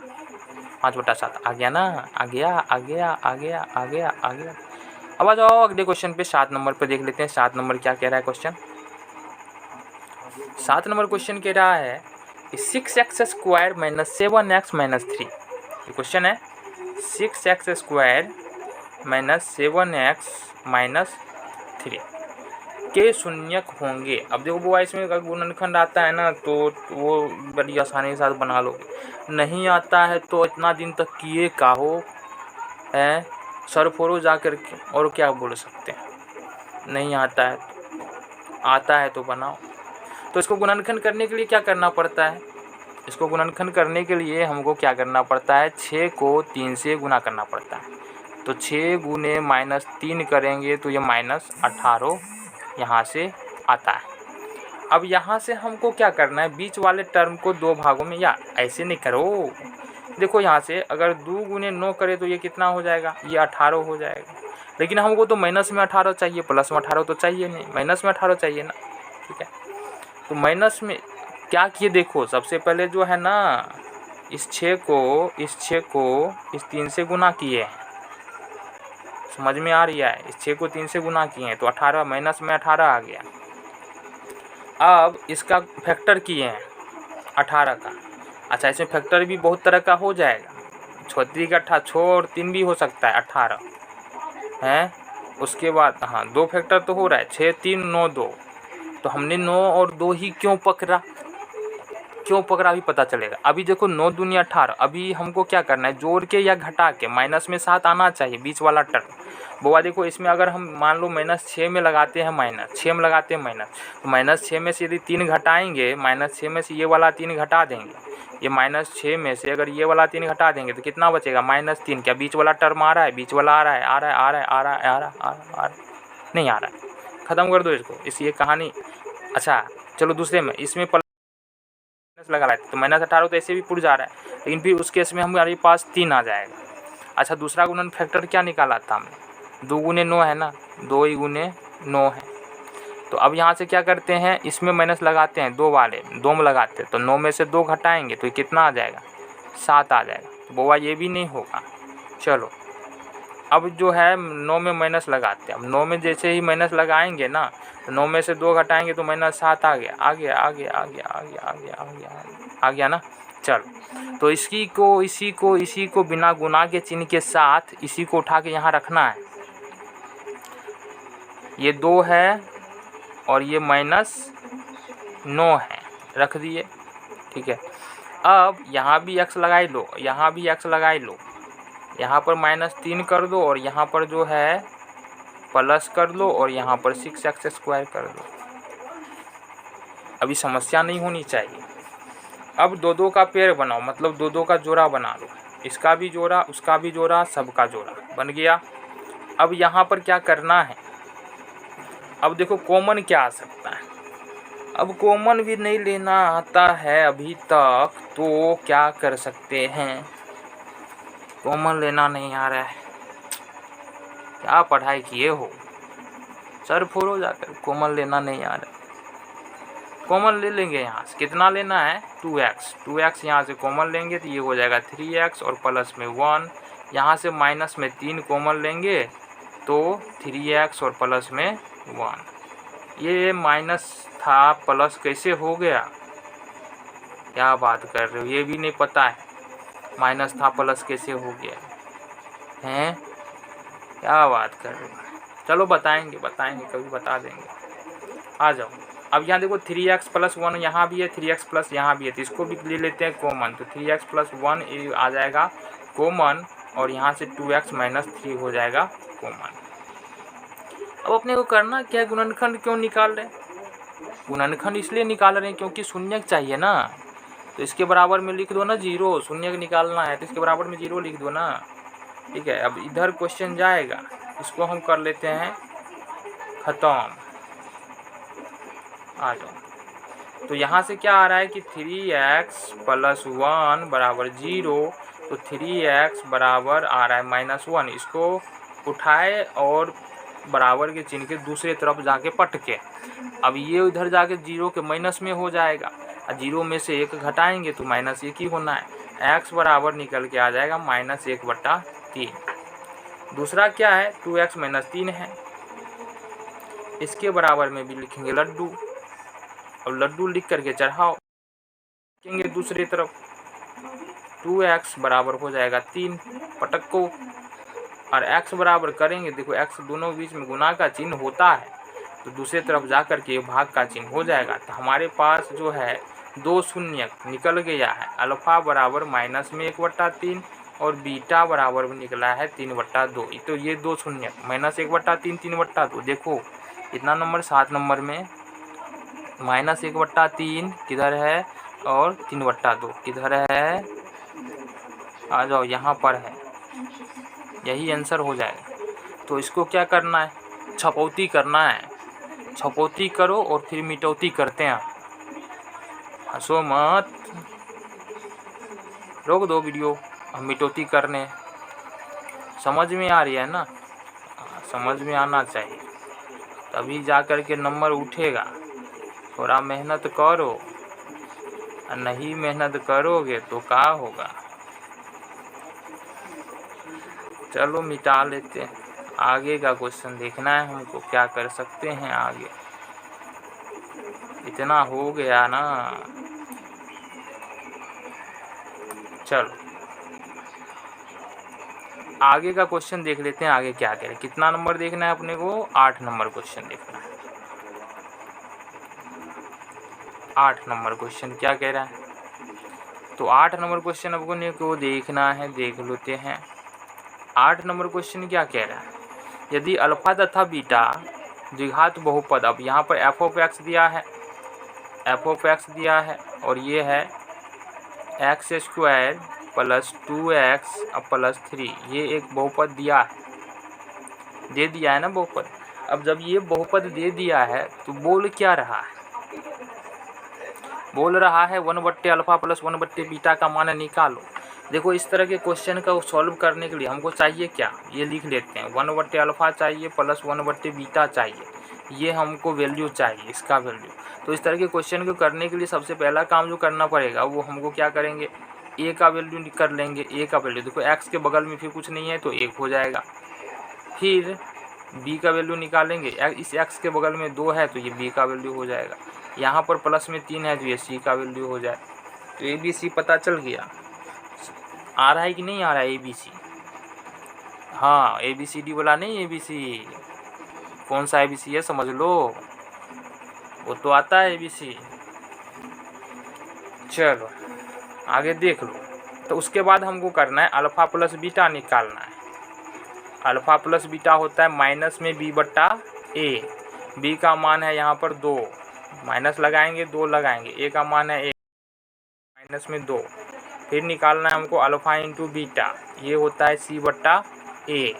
5/7 आ गया ना, आ गया। अब आ जाओ अगले क्वेश्चन पे, 7 नंबर पे देख लेते हैं। 7 नंबर क्या कह रहा है क्वेश्चन। 7 नंबर क्वेश्चन कह रहा है 6x² - 7x - 3। ये क्वेश्चन है 6x² - 7x - 3 के शून्यक होंगे। अब देखो वो इसमें अगर गुणनखंड आता है ना तो वो बड़ी आसानी के साथ बना लोगे, नहीं आता है तो इतना दिन तक किए का हो है, सर फोड़ो जा कर के, और क्या बोल सकते हैं। नहीं आता है तो, आता है तो बनाओ। तो इसको गुणनखंड करने के लिए क्या करना पड़ता है, इसको गुणनखंड करने के लिए हमको क्या करना पड़ता है, 6 को 3 से गुना करना पड़ता है। तो 6 गुने -3 करेंगे तो ये -18 यहाँ से आता है। अब यहाँ से हमको क्या करना है, बीच वाले टर्म को 2 भागों में, या ऐसे नहीं करो, देखो यहाँ से अगर 2 गुने 9 करे तो ये कितना हो जाएगा, ये 18 हो जाएगा। लेकिन हमको तो माइनस में 18 चाहिए, प्लस में 18 तो चाहिए नहीं, माइनस में 18 चाहिए ना। ठीक है, तो माइनस में क्या किए, देखो सबसे पहले जो है ना, इस 6 को इस 3 से गुना किए हैं, समझ में आ रही है, इस 6 को 3 से गुना किए हैं तो 18, माइनस में 18 आ गया। अब इसका फैक्टर किए हैं 18 का। अच्छा इसमें फैक्टर भी बहुत तरह का हो जाएगा, 6 3 6 और 3 भी हो सकता है 18 है। उसके बाद हाँ 2 फैक्टर तो हो रहा है, 6 3 9 2। तो हमने 9 और 2 ही क्यों पकड़ा अभी पता चलेगा। अभी देखो 9 दूनी 18, अभी हमको क्या करना है, जोड़ के या घटा के, माइनस में 7 आना चाहिए बीच वाला टर्म। बुआ देखो इसमें अगर हम मान लो -6 में लगाते हैं माइनस, 6 में लगाते हैं माइनस, तो -6 में से यदि 3 घटाएंगे, -6 में से ये वाला 3 घटा देंगे, ये -6 में से अगर ये वाला 3 घटा देंगे तो कितना बचेगा, -3। क्या बीच वाला टर्म आ रहा है, बीच वाला आ रहा है, नहीं आ रहा है, ख़त्म कर दो इसको, इस ये कहानी। अच्छा चलो दूसरे में, इसमें लगा रहा है तो -18 तो ऐसे भी पुर जा रहा है, लेकिन फिर उस केस में हमारे पास 3 आ जाएगा। अच्छा दूसरा गुणन फैक्टर क्या निकाला था हमने, 2 गुने 9 है ना, 2 ही गुने 9 है। तो अब यहाँ से क्या करते हैं, इसमें माइनस लगाते हैं, 2 वाले 2 में लगाते हैं, तो 9 में से 2 घटाएंगे तो कितना आ जाएगा, 7 आ जाएगा। तो बोवा ये भी नहीं होगा। चलो अब जो है 9 में माइनस लगाते हैं, अब 9 में जैसे ही माइनस लगाएंगे ना, तो 9 में से 2 घटाएंगे तो -7 आ गया ना। चलो तो इसी को बिना गुना के चिन्ह के साथ इसी को उठा के यहाँ रखना है। ये 2 है और ये -9 है, रख दिए। ठीक है, अब यहाँ भी x लगाई लो, यहाँ भी x लगाई लो, यहाँ पर -3 कर दो और यहाँ पर जो है प्लस कर दो और यहाँ पर 6x² कर दो। अभी समस्या नहीं होनी चाहिए। अब 2 का पेयर बनाओ, मतलब 2 का जोड़ा बना लो, इसका भी जोड़ा उसका भी जोड़ा सबका जोड़ा बन गया। अब यहाँ पर क्या करना है, अब देखो कॉमन क्या आ सकता है, अब कॉमन भी नहीं लेना आता है अभी तक, तो क्या कर सकते हैं, कॉमन लेना नहीं आ रहा है, क्या पढ़ाई किए हो, सर फोड़ो जाकर, कॉमन लेना नहीं आ रहा है। कॉमन ले लेंगे यहाँ से, कितना लेना है, 2x यहाँ से कॉमन लेंगे तो ये हो जाएगा 3x और प्लस में 1, यहाँ से माइनस में 3 कॉमन लेंगे तो 3x और प्लस में 1। ये माइनस था प्लस कैसे हो गया, क्या बात कर रहे हो, ये भी नहीं पता है माइनस था प्लस कैसे हो गया हैं, क्या बात कर रहे हो। चलो बताएंगे कभी बता देंगे, आ जाओ। अब यहाँ देखो 3x प्लस 1 यहाँ भी है, 3x प्लस यहाँ भी है, तो इसको भी ले लेते हैं कॉमन। तो 3x प्लस 1 आ जाएगा कॉमन, और यहाँ से 2x माइनस 3 हो जाएगा कॉमन। अब अपने को करना क्या है, गुणनखंड क्यों निकाल रहे हैं? गुणनखंड इसलिए निकाल रहे हैं क्योंकि शून्यक चाहिए ना, तो इसके बराबर में लिख दो ना 0, शून्यक निकालना है तो इसके बराबर में 0 लिख दो ना। ठीक है, अब इधर क्वेश्चन जाएगा, इसको हम कर लेते हैं खत्म। आ जाओ, तो यहाँ से क्या आ रहा है कि 3x प्लस 1 बराबर 0, तो 3x बराबर आ रहा है -1। इसको उठाए और बराबर के चिन्ह के दूसरे तरफ जाके पटके, अब ये उधर जाके 0 के माइनस में हो जाएगा, और 0 में से 1 घटाएंगे तो -1 ही होना है। x बराबर निकल के आ जाएगा -1/3। दूसरा क्या है, 2x माइनस 3 है, इसके बराबर में भी लिखेंगे लड्डू। अब लड्डू लिख करके चढ़ाओ, लिखेंगे दूसरी तरफ, 2x बराबर हो जाएगा 3, पटक को, और x बराबर करेंगे, देखो x दोनों बीच में गुना का चिन्ह होता है, तो दूसरी तरफ जा कर के भाग का चिन्ह हो जाएगा। तो हमारे पास जो है 2 शून्यक निकल गया है, अल्फ़ा बराबर -1/3 और बीटा बराबर निकला है 3/2। तो ये 2 शून्यक -1/3 3/2, देखो इतना नंबर 7 नंबर में -1/3 किधर है और 3/2 किधर है, आ जाओ यहाँ पर है, यही आंसर हो जाएगा। तो इसको क्या करना है, छपौती करना है, छपौती करो और फिर मिटौती करते हैं। हंसो मत, रोक दो वीडियो, हम मिटौती करने। समझ में आ रही है ना, समझ में आना चाहिए, तभी जा कर के नंबर उठेगा। थोड़ा मेहनत करो, और नहीं मेहनत करोगे तो क्या होगा। चलो मिटा लेते हैं, आगे का क्वेश्चन देखना है हमको, क्या कर सकते हैं आगे। इतना हो गया ना, चलो आगे का क्वेश्चन देख लेते हैं, आगे क्या कह रहे हैं। कितना नंबर देखना है अपने को, 8 नंबर क्वेश्चन देखना है। 8 नंबर क्वेश्चन क्या कह रहा है, तो 8 नंबर क्वेश्चन अपने को देखना है, देख लेते हैं। 8 नंबर क्वेश्चन क्या कह रहा है, यदि अल्फा तथा बीटा द्विघात बहुपद, अब यहाँ पर f(x) दिया है, f(x) दिया है, और ये है x² प्लस 2x प्लस 3, ये एक बहुपद दिया है, दे दिया है ना बहुपद। अब जब ये बहुपद दे दिया है तो बोल क्या रहा है, बोल रहा है 1/α प्लस 1/बीटा का मान निकालो। देखो इस तरह के क्वेश्चन का सॉल्व करने के लिए हमको चाहिए क्या, ये लिख लेते हैं, 1/α चाहिए प्लस 1/बीटा चाहिए, ये हमको वैल्यू चाहिए, इसका वैल्यू। तो इस तरह के क्वेश्चन को करने के लिए सबसे पहला काम जो करना पड़ेगा वो हमको क्या करेंगे, a का वैल्यू कर लेंगे। a का वैल्यू देखो x के बगल में फिर कुछ नहीं है तो 1 हो जाएगा। फिर b का वैल्यू निकालेंगे, इस x के बगल में 2 है तो ये b का वैल्यू हो जाएगा। यहाँ पर प्लस में 3 है तो ये c का वैल्यू हो जाए। तो a b c पता चल गया, आ रहा है कि नहीं आ रहा है a b c, हाँ a b c d बोला नहीं, a b c कौन सा a b c है समझ लो, वो तो आता है a b c। चलो आगे देख लो। तो उसके बाद हमको करना है अल्फ़ा प्लस बीटा निकालना है। अल्फ़ा प्लस बीटा होता है माइनस में b/a, b का मान है यहाँ पर 2, माइनस लगाएंगे 2 लगाएंगे, a का मान है 1 माइनस में 2। फिर निकालना है हमको अल्फ़ा इंटू बीटा, ये होता है c/a।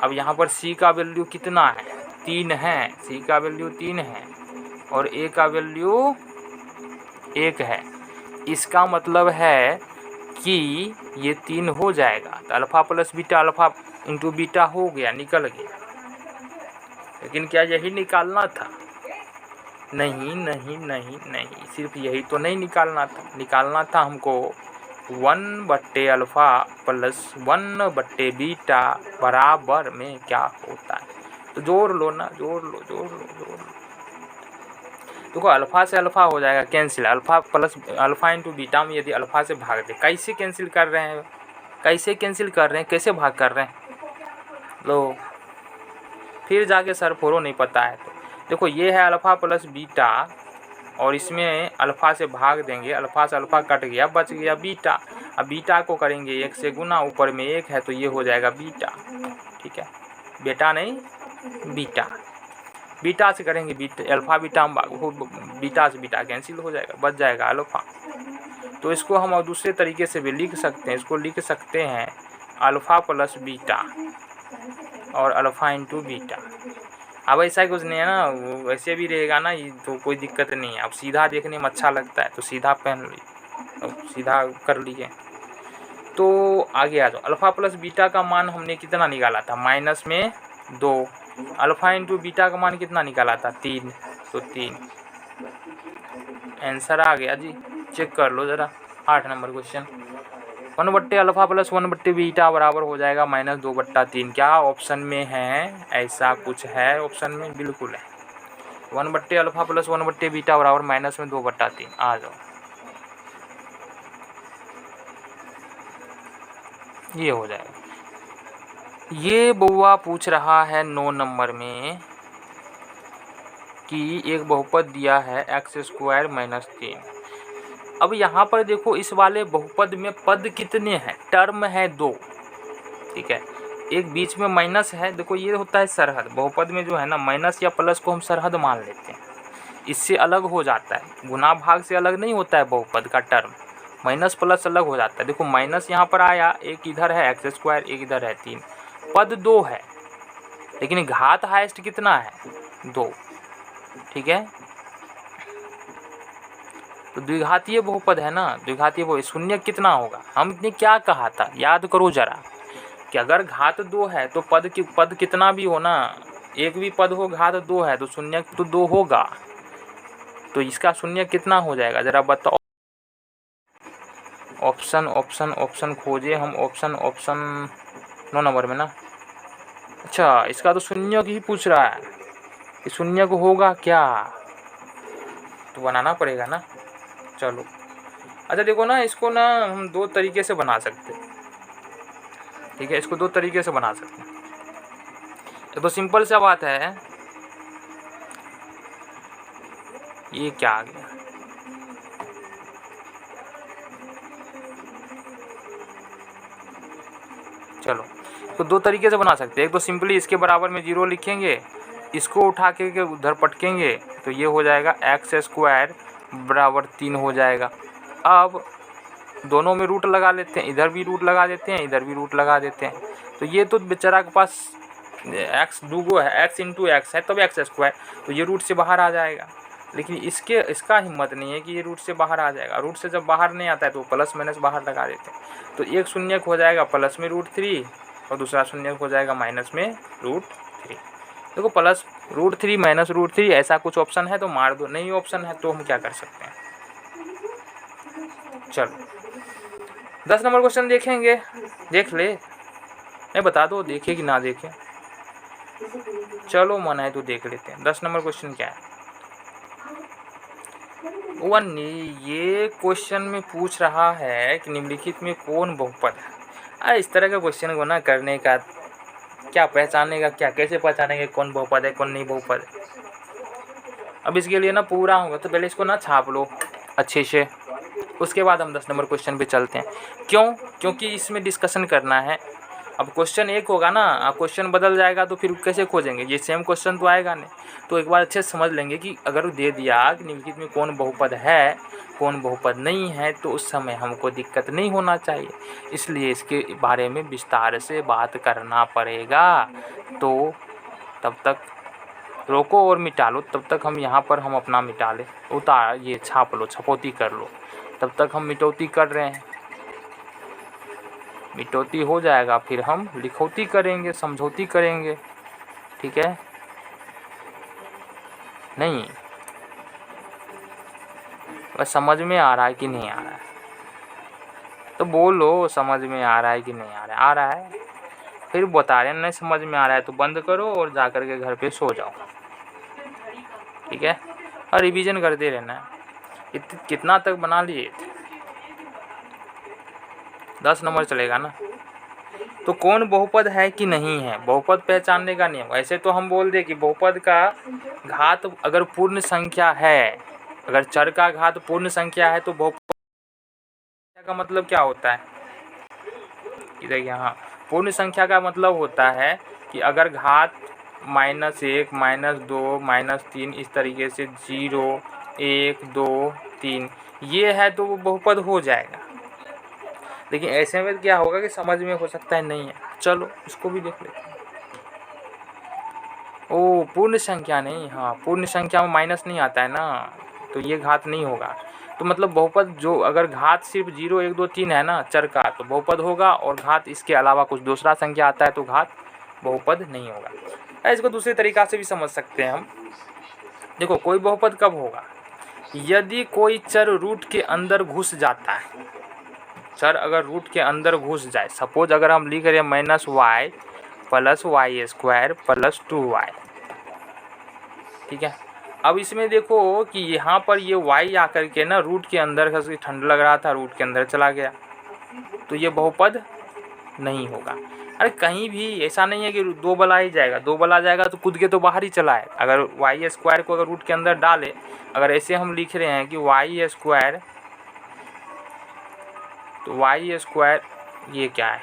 अब यहाँ पर c का वैल्यू कितना है, 3 है, c का वैल्यू 3 है और a का वैल्यू 1 है। इसका मतलब है कि ये 3 हो जाएगा, तो alpha plus beta alpha into beta हो गया, निकल गया। लेकिन क्या यही निकालना था, नहीं नहीं नहीं नहीं, सिर्फ यही तो नहीं निकालना था, निकालना था हमको 1/अल्फ़ा प्लस 1/बीटा बराबर में क्या होता है। तो जोड़ लो ना, जोड़ लो जोड़ लो जोड़ लो। देखो अल्फ़ा से अल्फ़ा हो जाएगा cancel, alpha plus alpha into beta में यदि अल्फ़ा से भाग दे, कैसे कैंसिल कर रहे हैं, कैसे कैंसिल कर रहे हैं, कैसे भाग कर रहे हैं, लो फिर जाके सर फोरो नहीं पता है तो देखो ये है अल्फ़ा प्लस बीटा और इसमें अल्फ़ा से भाग देंगे, अल्फ़ा से अल्फ़ा कट गया, बच गया बीटा। अब बीटा को करेंगे 1 से गुना, ऊपर में 1 है तो ये हो जाएगा बीटा। ठीक है, बेटा नहीं बीटा। बीटा से करेंगे बीटा, अल्फ़ा बीटा बीटा से बीटा कैंसिल हो जाएगा, बच जाएगा अल्फ़ा। तो इसको हम और दूसरे तरीके से भी लिख सकते हैं, इसको लिख सकते हैं अल्फ़ा प्लस बीटा और अल्फ़ा इंटू बीटा। अब ऐसा कुछ नहीं है ना, वैसे भी रहेगा ना, ये तो कोई दिक्कत नहीं है। अब सीधा देखने में अच्छा लगता है तो सीधा पहन ली, अब सीधा कर लिए। तो आगे आ जाओ, अल्फ़ा प्लस बीटा का मान हमने कितना निकाला था, माइनस में 2। अल्फ़ा इंटू बीटा का मान कितना निकाला था, 3, तो 3 आंसर आ गया जी। चेक कर लो ज़रा 8 number question. 1/, alpha plus 1/, beta बराबर हो जाएगा -2/3। क्या ऑप्शन में है, ऐसा कुछ है ऑप्शन में, बिल्कुल है। 1/, अल्फ़ा प्लस 1/, बीटा बराबर -2/3। आ जाओ, ये हो जाएगा। ये बउआ पूछ रहा है 9 नंबर में कि एक बहुपद दिया है x² - 3। अब यहाँ पर देखो, इस वाले बहुपद में पद कितने हैं, टर्म है 2। ठीक है, एक बीच में माइनस है। देखो ये होता है सरहद, बहुपद में जो है ना, माइनस या प्लस को हम सरहद मान लेते हैं, इससे अलग हो जाता है। गुना भाग से अलग नहीं होता है बहुपद का टर्म, माइनस प्लस अलग हो जाता है। देखो माइनस यहाँ पर आया, एक इधर है x², एक इधर है 3, पद 2 है, लेकिन घात हाईएस्ट कितना है, 2। ठीक है, तो द्विघातीय बहुपद है ना, द्विघातीय बहुपद, शून्य कितना होगा, हमने क्या कहा था, याद करो जरा, कि अगर घात 2 है तो पद कितना भी हो ना, एक भी पद हो, घात 2 है तो शून्य तो 2 होगा। तो इसका शून्य कितना हो जाएगा, जरा बताओ। ऑप्शन ऑप्शन ऑप्शन खोजे हम, ऑप्शन 9 नंबर में ना। अच्छा, इसका तो शून्य की ही पूछ रहा है, कि शून्य को होगा क्या, तो बनाना पड़ेगा ना। चलो, अच्छा देखो ना, इसको ना हम 2 तरीके से बना सकते हैं। ठीक है, इसको 2 तरीके से बना सकते हैं। तो सिंपल सा बात है, ये क्या आ गया, चलो तो 2 तरीके से बना सकते हैं। एक तो सिंपली इसके बराबर में 0 लिखेंगे, इसको उठा के उधर पटकेंगे तो ये हो जाएगा x² बराबर 3 हो जाएगा। अब दोनों में रूट लगा लेते हैं, इधर भी रूट लगा देते हैं, इधर भी रूट लगा देते हैं। तो ये तो बेचारा के पास x दूगो है, x इंटू एक्स है, तब x², तो ये रूट से बाहर आ जाएगा। लेकिन इसका हिम्मत नहीं है कि ये रूट से बाहर आ जाएगा। रूट से जब बाहर नहीं आता है तो प्लस माइनस बाहर लगा देते हैं। तो एक शून्य हो जाएगा प्लस में √3 और दूसरा शून्य हो जाएगा माइनस में √3। देखो प्लस √3 माइनस √3 ऐसा कुछ ऑप्शन है तो मार दो, नहीं ऑप्शन है तो हम क्या कर सकते हैं। चलो 10 नंबर क्वेश्चन देखेंगे, देख ले, नहीं बता दो देखे कि ना देखे, चलो मन है तो देख लेते हैं। 10 नंबर क्वेश्चन क्या है, ये क्वेश्चन में पूछ रहा है कि निम्नलिखित में कौन बहुपद है। इस तरह के क्वेश्चन को ना करने का क्या, पहचानने का क्या, कैसे पहचानेंगे कौन बहुपद है कौन नहीं बहुपद है। अब इसके लिए ना पूरा होगा तो पहले इसको ना छाप लो अच्छे से, उसके बाद हम 10 नंबर क्वेश्चन पे चलते हैं। क्यों, क्योंकि इसमें डिस्कशन करना है। अब क्वेश्चन एक होगा ना, क्वेश्चन बदल जाएगा तो फिर कैसे खोजेंगे, ये सेम क्वेश्चन तो आएगा नहीं। तो एक बार अच्छे से समझ लेंगे कि अगर दे दिया कि निम्नलिखित में कौन बहुपद है कौन बहुपद नहीं है, तो उस समय हमको दिक्कत नहीं होना चाहिए। इसलिए इसके बारे में विस्तार से बात करना पड़ेगा। तो तब तक रोको और मिटा लो, तब तक हम यहाँ पर हम अपना मिटा लें, उतार ये छाप लो, छपौती कर लो। तब तक हम मिटौती कर रहे हैं, मिटौती हो जाएगा फिर हम लिखौती करेंगे, समझौती करेंगे। ठीक है, नहीं बस समझ में आ रहा है कि नहीं आ रहा है तो बोलो, समझ में आ रहा है कि नहीं आ रहा है। आ रहा है फिर बता रहे हैं, नहीं समझ में आ रहा है तो बंद करो और जा कर के घर पे सो जाओ। ठीक है, और रिवीजन करते रहना। कितना तक बना लिए थे, 10 नंबर चलेगा ना। तो कौन बहुपद है कि नहीं है, बहुपद पहचानने का नियम। ऐसे तो हम बोल दे कि बहुपद का घात अगर पूर्ण संख्या है, अगर चर का घात पूर्ण संख्या है तो बहुपद का मतलब क्या होता है, इधर यहाँ पूर्ण संख्या का मतलब होता है कि अगर घात -1 -2 -3 इस तरीके से 0 1 2 3 ये है तो वो बहुपद हो जाएगा। लेकिन ऐसे में क्या होगा कि समझ में हो सकता है नहीं है, चलो इसको भी देख लेते हैं। ओ पूर्ण संख्या नहीं, हाँ पूर्ण संख्या में माइनस नहीं आता है ना, तो ये घात नहीं होगा। तो मतलब बहुपद जो अगर घात सिर्फ 0 1 2 3 है ना चर का तो बहुपद होगा, और घात इसके अलावा कुछ दूसरा संख्या आता है तो घात बहुपद नहीं होगा। इसको दूसरे तरीका से भी समझ सकते हैं हम। देखो कोई बहुपद कब होगा, यदि कोई चर रूट के अंदर घुस जाता है। चर अगर रूट के अंदर घुस जाए, सपोज अगर हम लिख रहे हैं -y + y² + 2y, ठीक है। अब इसमें देखो कि यहाँ पर ये y आकर के ना रूट के अंदर, ठंड लग रहा था रूट के अंदर चला गया, तो ये बहुपद नहीं होगा। अरे कहीं भी ऐसा नहीं है कि 2 बला ही जाएगा, 2 बला जाएगा तो कूद के तो बाहर ही चला है। अगर y² को अगर रूट के अंदर डाले, अगर ऐसे हम लिख रहे हैं कि y², तो y² ये क्या है,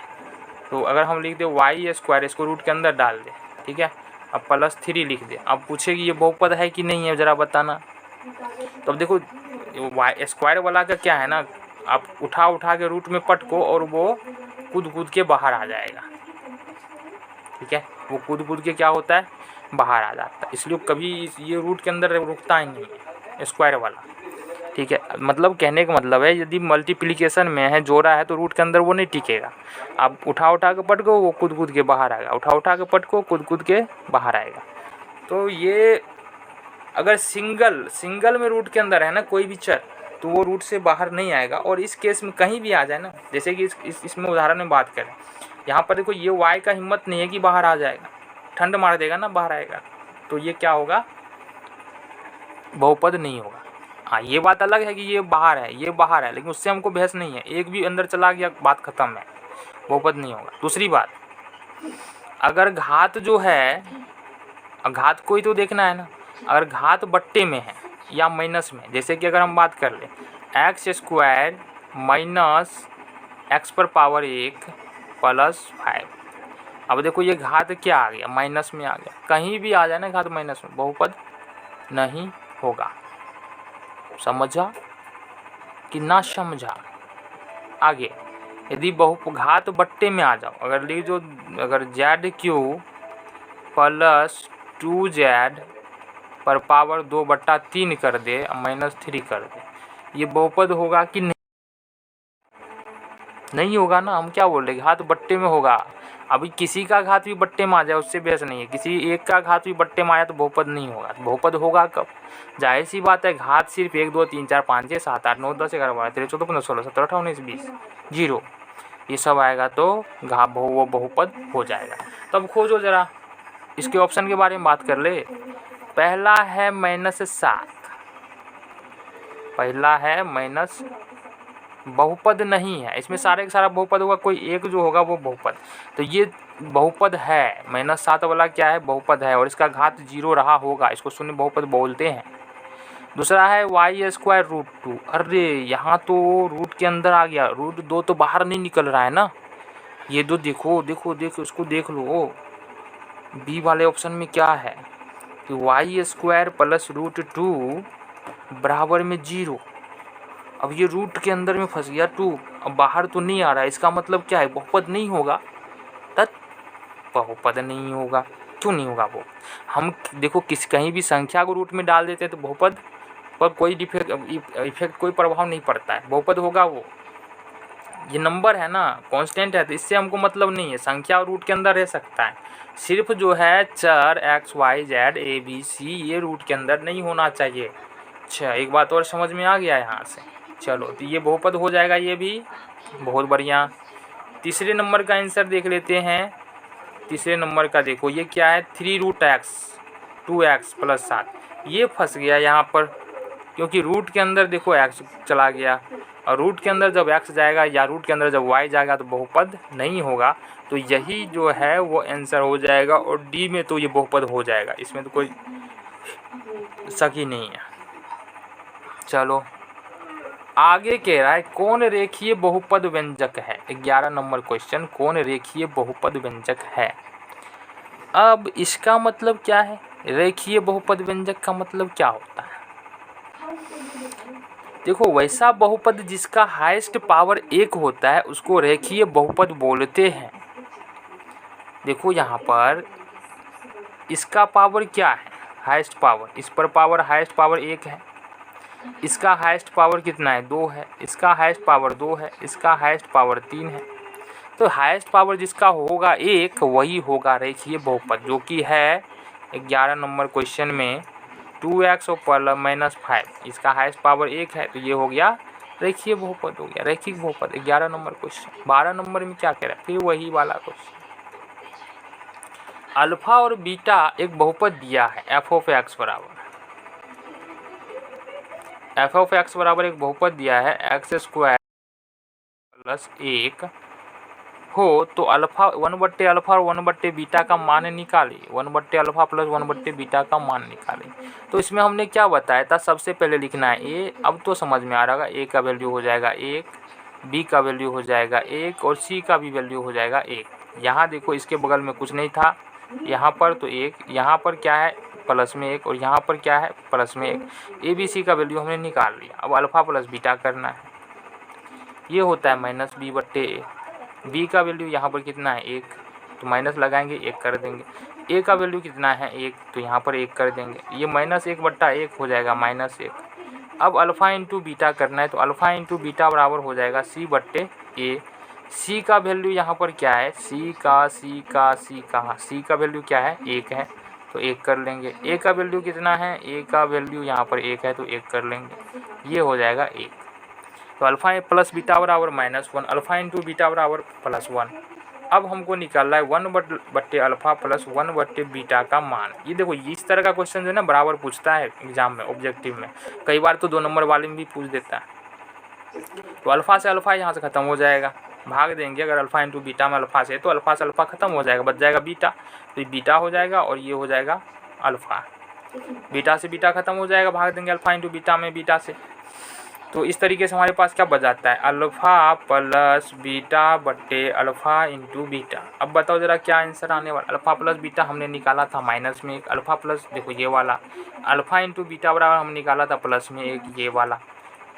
तो अगर हम लिख दे y², इसको रूट के अंदर डाल दे, ठीक है। अब +3 लिख दे। अब पूछे कि ये बहुपद है कि नहीं है, ज़रा बताना। तो अब देखो y² वाला का क्या है ना, आप उठा के रूट में पटको और वो कूद के बाहर आ जाएगा, ठीक है। वो कूद के क्या होता है, बाहर आ जाता है। इसलिए कभी ये रूट के अंदर रुकता ही नहीं है स्क्वायर वाला, ठीक है। मतलब कहने का मतलब है यदि मल्टीप्लिकेशन में है, जोड़ा है, तो रूट के अंदर वो नहीं टिकेगा। आप उठा के पटको वो कूद के बाहर आएगा, उठा के पटको कूद के बाहर आएगा। तो ये अगर सिंगल में रूट के अंदर है ना कोई भी चर, तो वो रूट से बाहर नहीं आएगा। और इस केस में कहीं भी आ जाए ना, जैसे कि इसमें उदाहरण में बात करें, यहाँ पर देखो ये y का हिम्मत नहीं है कि बाहर आ जाएगा, ठंड मार देगा ना बाहर आएगा, तो ये क्या होगा, बहुपद नहीं होगा। हाँ ये बात अलग है कि ये बाहर है, ये बाहर है, लेकिन उससे हमको बहस नहीं है, एक भी अंदर चला गया बात खत्म है, बहुपद नहीं होगा। दूसरी बात, अगर घात जो है, घात को ही तो देखना है ना, अगर घात बट्टे में है या माइनस में, जैसे कि अगर हम बात कर ले x² - x⁻1 + 5। अब देखो ये घात क्या आ गया, माइनस में आ गया। कहीं भी आ जाए ना घात माइनस में, बहुपद नहीं होगा। समझा कि ना समझा। आगे यदि घात बट्टे में आ जाओ, अगर लिख जो अगर ZQ + 2Z पर पावर 2/3 कर दे, -3 कर दे, ये बहुपद होगा कि नहीं, नहीं होगा ना। हम क्या बोल रहे, घात बट्टे में होगा। अभी किसी का घात भी बट्टे में आ जाए उससे बहस नहीं है, किसी एक का घात भी बट्टे में आया तो बहुपद नहीं होगा। बहुपद होगा कब, जाहिर सी बात है, घात सिर्फ 1 2 3 4 5 6 7 8 9 10 11 12 13 14 15 16 17 18 19 20 0 ये सब आएगा तो वो बहुपद हो जाएगा। तब खोजो जरा, इसके ऑप्शन के बारे में बात कर ले। पहला है -7, पहला है माइनस, बहुपद नहीं है। इसमें सारे का सारा बहुपद होगा, कोई एक जो होगा वो बहुपद, तो ये बहुपद है। -7 वाला क्या है, बहुपद है, और इसका घात 0 रहा होगा, इसको शून्य बहुपद बोलते हैं। दूसरा है y² √2। अरे यहाँ तो रूट के अंदर आ गया, √2 तो बाहर नहीं निकल रहा है ना। ये दो देखो देखो देखो, इसको देख लो, बी वाले ऑप्शन में क्या है कि y² + √2 बराबर में 0। अब ये रूट के अंदर में फंस गया 2, अब बाहर तो नहीं आ रहा है, इसका मतलब क्या है, बहुपद नहीं होगा। बहुपद नहीं होगा, क्यों नहीं होगा वो, हम देखो कहीं भी संख्या को रूट में डाल देते हैं तो बहुपद पर कोई इफेक्ट कोई प्रभाव नहीं पड़ता है, बहुपद होगा वो। ये नंबर है ना, कांस्टेंट है, तो इससे हमको मतलब नहीं है, संख्या और रूट के अंदर रह सकता है। सिर्फ जो है चर x y z a b c ये रूट के अंदर नहीं होना चाहिए। अच्छा एक बात और समझ में आ गया यहाँ से, चलो तो ये बहुपद हो जाएगा, ये भी बहुत बढ़िया। तीसरे नंबर का आंसर देख लेते हैं। तीसरे नंबर का देखो ये क्या है, 3√x 2x + 7, ये फंस गया यहाँ पर। क्योंकि रूट के अंदर देखो x चला गया, और रूट के अंदर जब x जाएगा या रूट के अंदर जब y जाएगा तो बहुपद नहीं होगा। तो यही जो है वो आंसर हो जाएगा, और डी में तो ये बहुपद हो जाएगा, इसमें तो कोई शक ही नहीं है। चलो आगे कह रहा है कौन रेखीय बहुपद व्यंजक है। 11 नंबर क्वेश्चन, कौन रेखीय बहुपद व्यंजक है। अब इसका मतलब क्या है, रेखीय बहुपद व्यंजक का मतलब क्या होता है। देखो वैसा बहुपद जिसका हाईएस्ट पावर 1 होता है उसको रेखीय बहुपद बोलते हैं। देखो यहाँ पर इसका पावर क्या है, हाईएस्ट पावर, इस पर पावर हाईएस्ट पावर 1 है, इसका हाईएस्ट पावर कितना है 2 है, इसका हाईएस्ट पावर 2 है, इसका हाईएस्ट पावर 3 है। तो हाईएस्ट पावर जिसका होगा 1 वही होगा रेखीय बहुपद, जो कि है 11 नंबर क्वेश्चन में 2x और -5। इसका हाईएस्ट पावर 1 है तो ये हो गया रेखीय बहुपद, हो गया रैखिक बहुपद। 11 नंबर क्वेश्चन। 12 नंबर में क्या कह रहा है, फिर वही वाला क्वेश्चन। अल्फा और बीटा एक बहुपद दिया है f(x) बराबर, f(x) बराबर एक बहुपद दिया है x² प्लस 1 हो, तो अल्फा 1/अल्फा और 1/बीटा का मान निकालें। 1/अल्फा प्लस 1/बीटा का मान निकालें। तो इसमें हमने क्या बताया था, सबसे पहले लिखना है ए। अब तो समझ में आ रहा है, ए का वैल्यू हो जाएगा 1, बी का वैल्यू हो जाएगा 1 और सी का भी वैल्यू हो जाएगा 1। यहाँ देखो इसके बगल में कुछ नहीं था, यहाँ पर तो 1, यहाँ पर क्या है प्लस में 1 और यहाँ पर क्या है प्लस में 1। ए बी सी का वैल्यू हमने निकाल लिया। अब अल्फा प्लस बीटा करना है, ये होता है -b/a। बी का वैल्यू यहाँ पर कितना है 1, तो माइनस लगाएंगे 1 कर देंगे। ए का वैल्यू कितना है 1, तो यहाँ पर 1 कर देंगे। ये -1/1 हो जाएगा -1। अब अल्फ़ा इंटू बीटा करना है, तो अल्फ़ा इंटू बीटा बराबर हो जाएगा c/a। सी का वैल्यू यहाँ पर क्या है, सी का वैल्यू क्या है 1 है, तो 1 कर लेंगे। ए का वैल्यू कितना है, ए का वैल्यू यहाँ पर 1 है तो 1 कर लेंगे, ये हो जाएगा 1। तो अल्फ़ा प्लस बीटा बराबर -1, अल्फ़ा इंटू बीटा बराबर +1। अब हमको निकालना है 1/अल्फ़ा प्लस 1/बीटा का मान। ये देखो इस तरह का क्वेश्चन जो है ना बराबर पूछता है एग्जाम में, ऑब्जेक्टिव में। कई बार तो 2 नंबर वाले में भी पूछ देता है। तो अल्फ़ा से अल्फ़ा यहाँ से ख़त्म हो जाएगा, भाग देंगे। अगर अल्फ़ा इंटू बीटा में अल्फ़ा से, तो अल्फ़ा से अल्फ़ा ख़त्म हो जाएगा, बच जाएगा बीटा। तो बीटा हो जाएगा और ये हो जाएगा अल्फ़ा। बीटा से बीटा ख़त्म हो जाएगा, भाग देंगे अल्फ़ा इंटू बीटा में बीटा से। तो इस तरीके से हमारे पास क्या बच जाता है, अल्फ़ा प्लस बीटा/अल्फ़ा इंटू बीटा। अब बताओ ज़रा क्या आंसर आने वाला। अल्फ़ा प्लस बीटा हमने निकाला था -1, अल्फ़ा प्लस देखो ये वाला, अल्फ़ा इंटू बीटा बराबर हम निकाला था +1 ये वाला।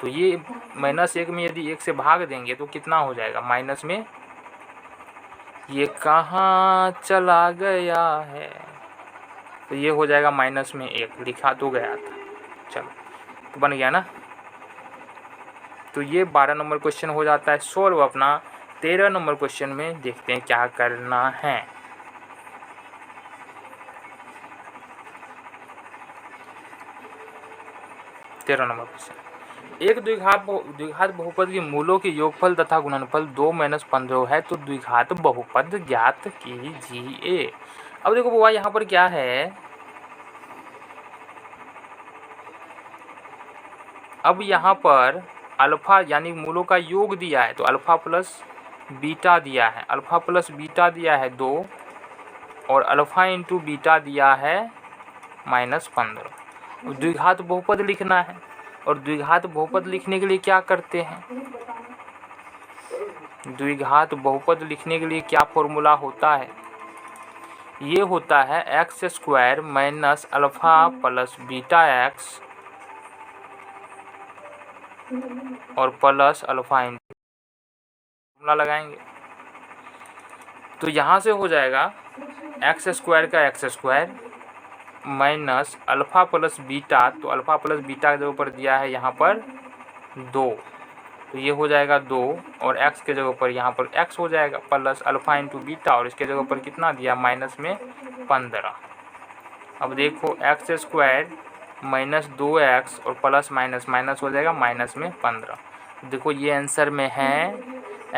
तो ये -1 में यदि 1 से भाग देंगे तो कितना हो जाएगा, माइनस में ये कहाँ चला गया है, तो ये हो जाएगा -1। लिखा तो गया था, चलो तो बन गया ना। तो ये 12 नंबर क्वेश्चन हो जाता है सॉल्व अपना। 13 नंबर क्वेश्चन में देखते हैं क्या करना है। तेरह नंबर क्वेश्चन, एक द्विघात बहुपद के मूलों के योगफल तथा गुणनफल 2 - 15 है, तो द्विघात बहुपद ज्ञात कीजिए। अब देखो बुआ यहाँ पर क्या है, अब यहाँ पर अल्फ़ा यानी मूलों का योग दिया है, तो अल्फ़ा प्लस बीटा दिया है, अल्फ़ा प्लस बीटा दिया है 2 और अल्फ़ा इंटू बीटा दिया है -15। द्विघात बहुपद लिखना है, और द्विघात बहुपद लिखने के लिए क्या करते हैं, द्विघात बहुपद लिखने के लिए क्या फॉर्मूला होता है, ये होता है x² minus alpha plus beta x और प्लस अल्फ़ा इंटू फॉर्मूला लगाएंगे। तो यहाँ से हो जाएगा x² का x² minus alpha plus beta, तो अल्फ़ा प्लस बीटा के ऊपर दिया है यहाँ पर 2, तो ये हो जाएगा 2 और x के जगह पर यहाँ पर x हो जाएगा प्लस अल्फ़ा इंटू बीटा, और इसके जगह पर कितना दिया -15। अब देखो x² माइनस 2x और प्लस माइनस माइनस हो जाएगा -15। देखो ये आंसर में है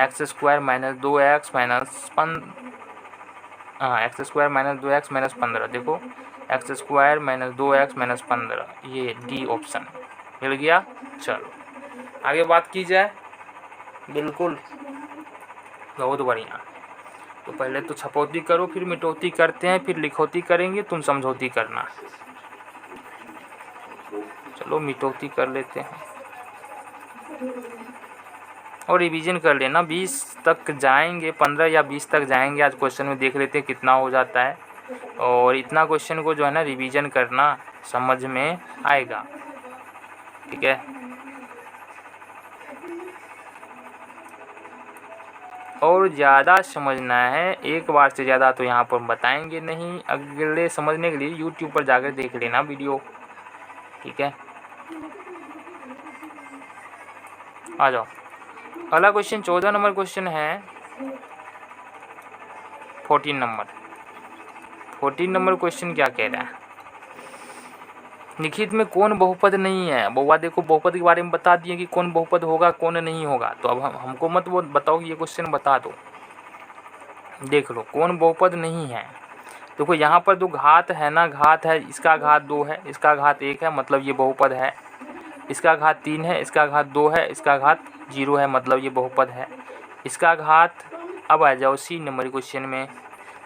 x² minus 2x minus x² minus 2x minus 15। देखो x² माइनस 2x माइनस 15, ये डी ऑप्शन। मिल गया। चलो आगे बात की जाए। बिल्कुल, बहुत बढ़िया। तो पहले तो छपौती करो, फिर मिटौती करते हैं, फिर लिखौती करेंगे, तुम समझौती करना। चलो मिटौती कर लेते हैं और रिवीजन कर लेना। 20 तक जाएंगे, 15 या 20 तक जाएंगे आज क्वेश्चन में, देख लेते हैं कितना हो जाता है। और इतना क्वेश्चन को जो है ना रिवीजन करना, समझ में आएगा। ठीक है, और ज़्यादा समझना है, एक बार से ज़्यादा तो यहाँ पर बताएंगे नहीं। अगले समझने के लिए यूट्यूब पर जाकर देख लेना वीडियो। ठीक है, आ जाओ। अगला क्वेश्चन 14 नंबर क्वेश्चन है। 14 नंबर क्वेश्चन क्या कह रहा है? लिखित में कौन बहुपद नहीं है? बउआ देखो, बहुपद के बारे में बता दिए कि कौन बहुपद होगा कौन नहीं होगा। तो अब हमको मत वो बताओ कि ये क्वेश्चन बता दो। देख लो कौन बहुपद नहीं है। देखो यहाँ पर जो घात है ना, घात है, इसका घात 2 है, इसका घात 1 है, मतलब ये बहुपद है। इसका घात 3 है, इसका घात 2 है, इसका घात 0 है, मतलब ये बहुपद है। इसका घात, अब आ जाओ सी नंबर क्वेश्चन में।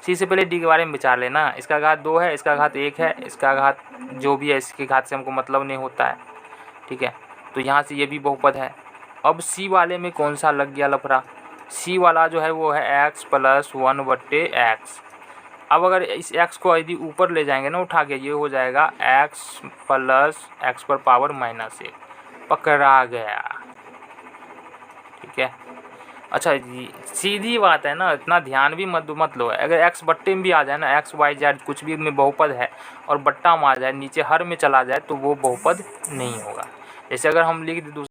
सी से पहले डी के बारे में विचार लेना। इसका घात 2 है, इसका घात 1 है, इसका घात जो भी है, इसके घात से हमको मतलब नहीं होता है। ठीक है, तो यहाँ से ये भी बहुपद है। अब सी वाले में कौन सा लग गया लफड़ा? सी वाला जो है वो है x + 1/x। अब अगर इस x को यदि ऊपर ले जाएंगे ना उठा के, ये हो जाएगा x + x⁻⁻1। पकड़ा गया। ठीक है, अच्छा जी, सीधी बात है ना, इतना ध्यान भी मत लो। अगर x बट्टे में भी आ जाए ना, x y z कुछ भी में बहुपद है और बट्टा में आ जाए, नीचे हर में चला जाए, तो वो बहुपद नहीं होगा। जैसे अगर हम लिख दे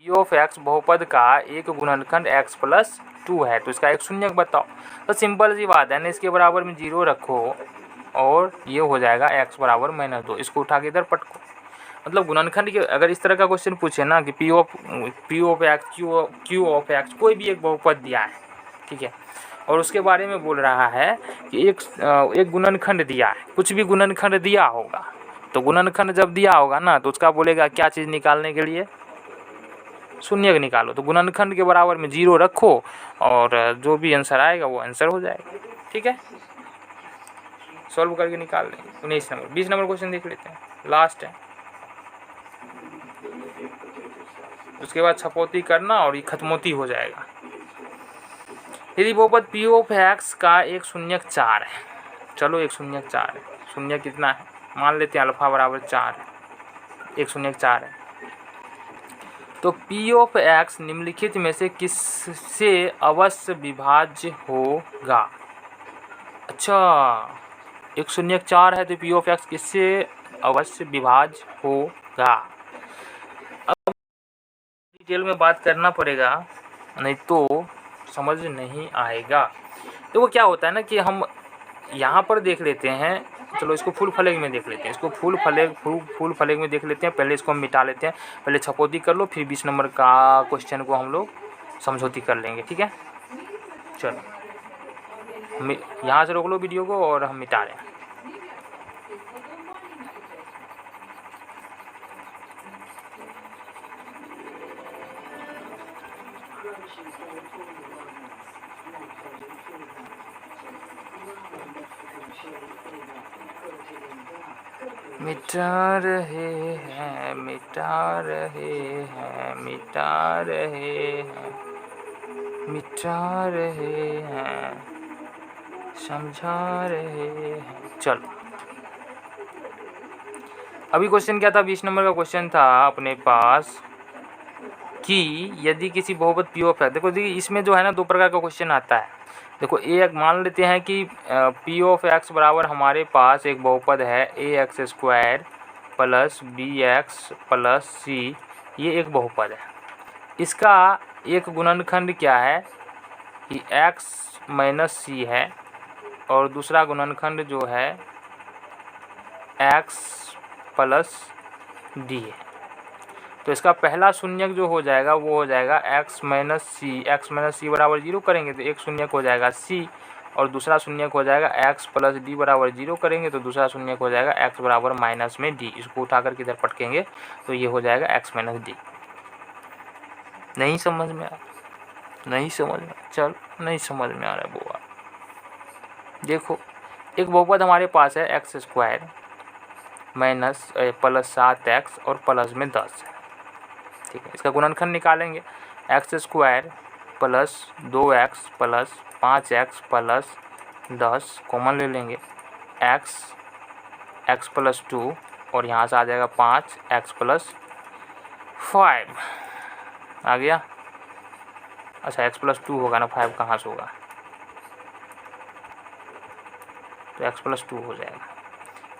पी ऑफ एक्स बहुपद का एक गुणनखंड x प्लस 2 है, तो इसका एक शून्यक बताओ। तो सिंपल सी बात है ना, इसके बराबर में 0 रखो और ये हो जाएगा x बराबर -2, इसको उठा के इधर पटको। मतलब गुणनखंड के अगर इस तरह का क्वेश्चन पूछे ना कि P of x Q of x कोई भी एक बहुपद दिया है, ठीक है, और उसके बारे में बोल रहा है कि एक गुणनखंड दिया है, कुछ भी गुणनखंड दिया होगा, तो गुणनखंड जब दिया होगा ना तो उसका बोलेगा क्या चीज़ निकालने के लिए, शून्यक निकालो। तो गुणनखंड के बराबर में 0 रखो और जो भी आंसर आएगा वो आंसर हो जाएगा, ठीक है। सॉल्व करके निकाल लेंगे। 19 नंबर 20 नंबर क्वेश्चन देख लेते हैं, लास्ट है। उसके बाद छपौती करना और ये खत्मोती हो जाएगा। यदि बहुपद पी ऑफ एक्स का एक शून्यक 4 है, चलो एक शून्यक 4 है, शून्यक कितना है मान लेते हैं अल्फा बराबर 4 है, एक शून्यक 4 है, तो पी ऑफ एक्स निम्नलिखित में से किससे अवश्य विभाज्य होगा। अच्छा, एक शून्यक 4 है तो पी ऑफ एक्स किससे अवश्य विभाज्य होगा। अब डिटेल में बात करना पड़ेगा, नहीं तो समझ नहीं आएगा। तो वो क्या होता है ना कि हम यहाँ पर देख लेते हैं, चलो इसको फुल फलेग में देख लेते हैं, इसको फुल फलेग में देख लेते हैं। पहले इसको हम मिटा लेते हैं, पहले छपौती कर लो, फिर 20 नंबर का क्वेश्चन को हम लोग समझौती कर लेंगे, ठीक है। चलो यहाँ से रोक लो वीडियो को और हम मिटा रहे हैं। मिटा रहे हैं, मिटा रहे हैं, मिटा रहे हैं, मिटा रहे हैं, समझा रहे हैं। चलो अभी क्वेश्चन क्या था, 20 नंबर का क्वेश्चन था अपने पास कि यदि किसी बहुपद पी ऑफ एक्स, देखो इसमें जो है ना 2 प्रकार का क्वेश्चन आता है। देखो एक मान लेते हैं कि पी ऑफ एक्स बराबर हमारे पास एक बहुपद है A x square plus B x plus C, ये एक बहुपद है। इसका एक गुणनखंड क्या है कि x माइनस सी है और दूसरा गुणनखंड जो है x प्लस डी है। तो इसका पहला शून्यक जो हो जाएगा वो हो जाएगा x माइनस सी बराबर 0 करेंगे तो एक शून्यक हो जाएगा c, और दूसरा शून्यक हो जाएगा x प्लस डी बराबर 0 करेंगे तो दूसरा शून्यक हो जाएगा x बराबर माइनस में d। इसको उठा करके इधर पटकेंगे तो ये हो जाएगा x माइनस डी। नहीं समझ में आ रहा, नहीं समझ में, चल नहीं समझ में आ रहा है बुआ। देखो एक बहुपद हमारे पास है x square minus plus 7x और प्लस में 10 है, ठीक है। इसका गुणनखंड निकालेंगे, x square plus 2x plus 5x plus 10 common ले लेंगे, x प्लस 2 और यहाँ से आ जाएगा 5x प्लस 5 आ गया। अच्छा x प्लस 2 होगा ना, 5 कहाँ से होगा, तो x प्लस 2 हो जाएगा।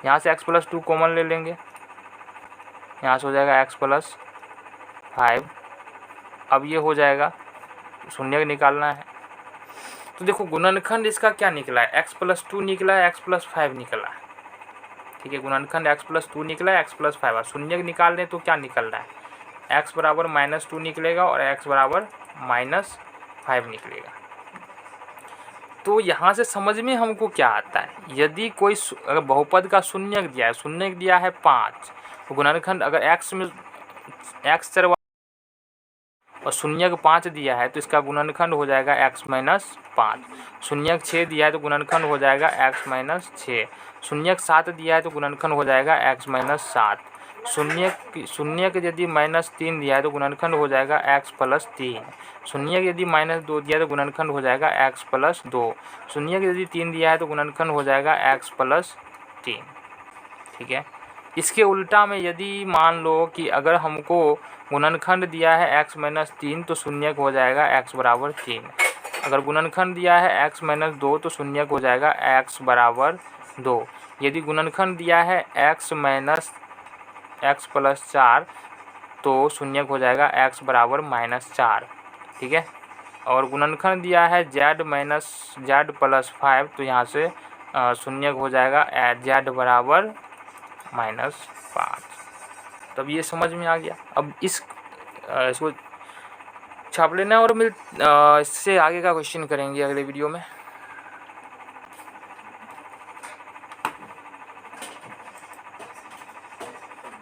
यहाँ से x प्लस 2 कॉमन ले लेंगे, यहाँ से हो जाएगा x प्लस 5। अब ये हो जाएगा, शून्य निकालना है। तो देखो गुणनखंड इसका क्या निकला है, x प्लस 2 निकला है, x प्लस 5 निकला है, ठीक है। गुणनखंड x प्लस 2 निकला है, x प्लस 5। शून्य निकाल दें तो क्या निकल रहा है, x बराबर -2 निकलेगा और x बराबर -5 निकलेगा। तो यहाँ से समझ में हमको क्या आता है, यदि कोई अगर बहुपद का शून्यक दिया है, शून्यक दिया है 5, तो गुणनखंड अगर x में x चर और शून्यक 5 दिया है तो इसका गुणनखंड हो जाएगा x माइनस 5। शून्यक 6 दिया है तो गुणनखंड हो जाएगा x माइनस 6। शून्यक 7 दिया है तो गुणनखंड हो जाएगा x माइनस 7। शून्यक यदि -3 दिया है तो गुणनखंड हो जाएगा x प्लस 3। शून्यक यदि -2 दिया है तो गुणनखंड हो जाएगा x प्लस 2। शून्यक यदि 3 दिया है तो गुणनखंड हो जाएगा x प्लस 3, ठीक है। इसके उल्टा में यदि मान लो कि अगर हमको गुणनखंड दिया है x माइनस 3 तो शून्यक हो जाएगा x बराबर 3। अगर गुणनखंड दिया है x माइनस 2 तो शून्यक हो जाएगा x बराबर 2। यदि गुणनखंड दिया है x माइनस x प्लस 4 तो शून्यक हो जाएगा x बराबर -4, ठीक है। और गुणनखंड दिया है z प्लस 5, तो यहाँ से शून्यक हो जाएगा z बराबर -5। तब ये समझ में आ गया। अब इसको छाप लेना और इससे आगे का क्वेश्चन करेंगे अगले वीडियो में।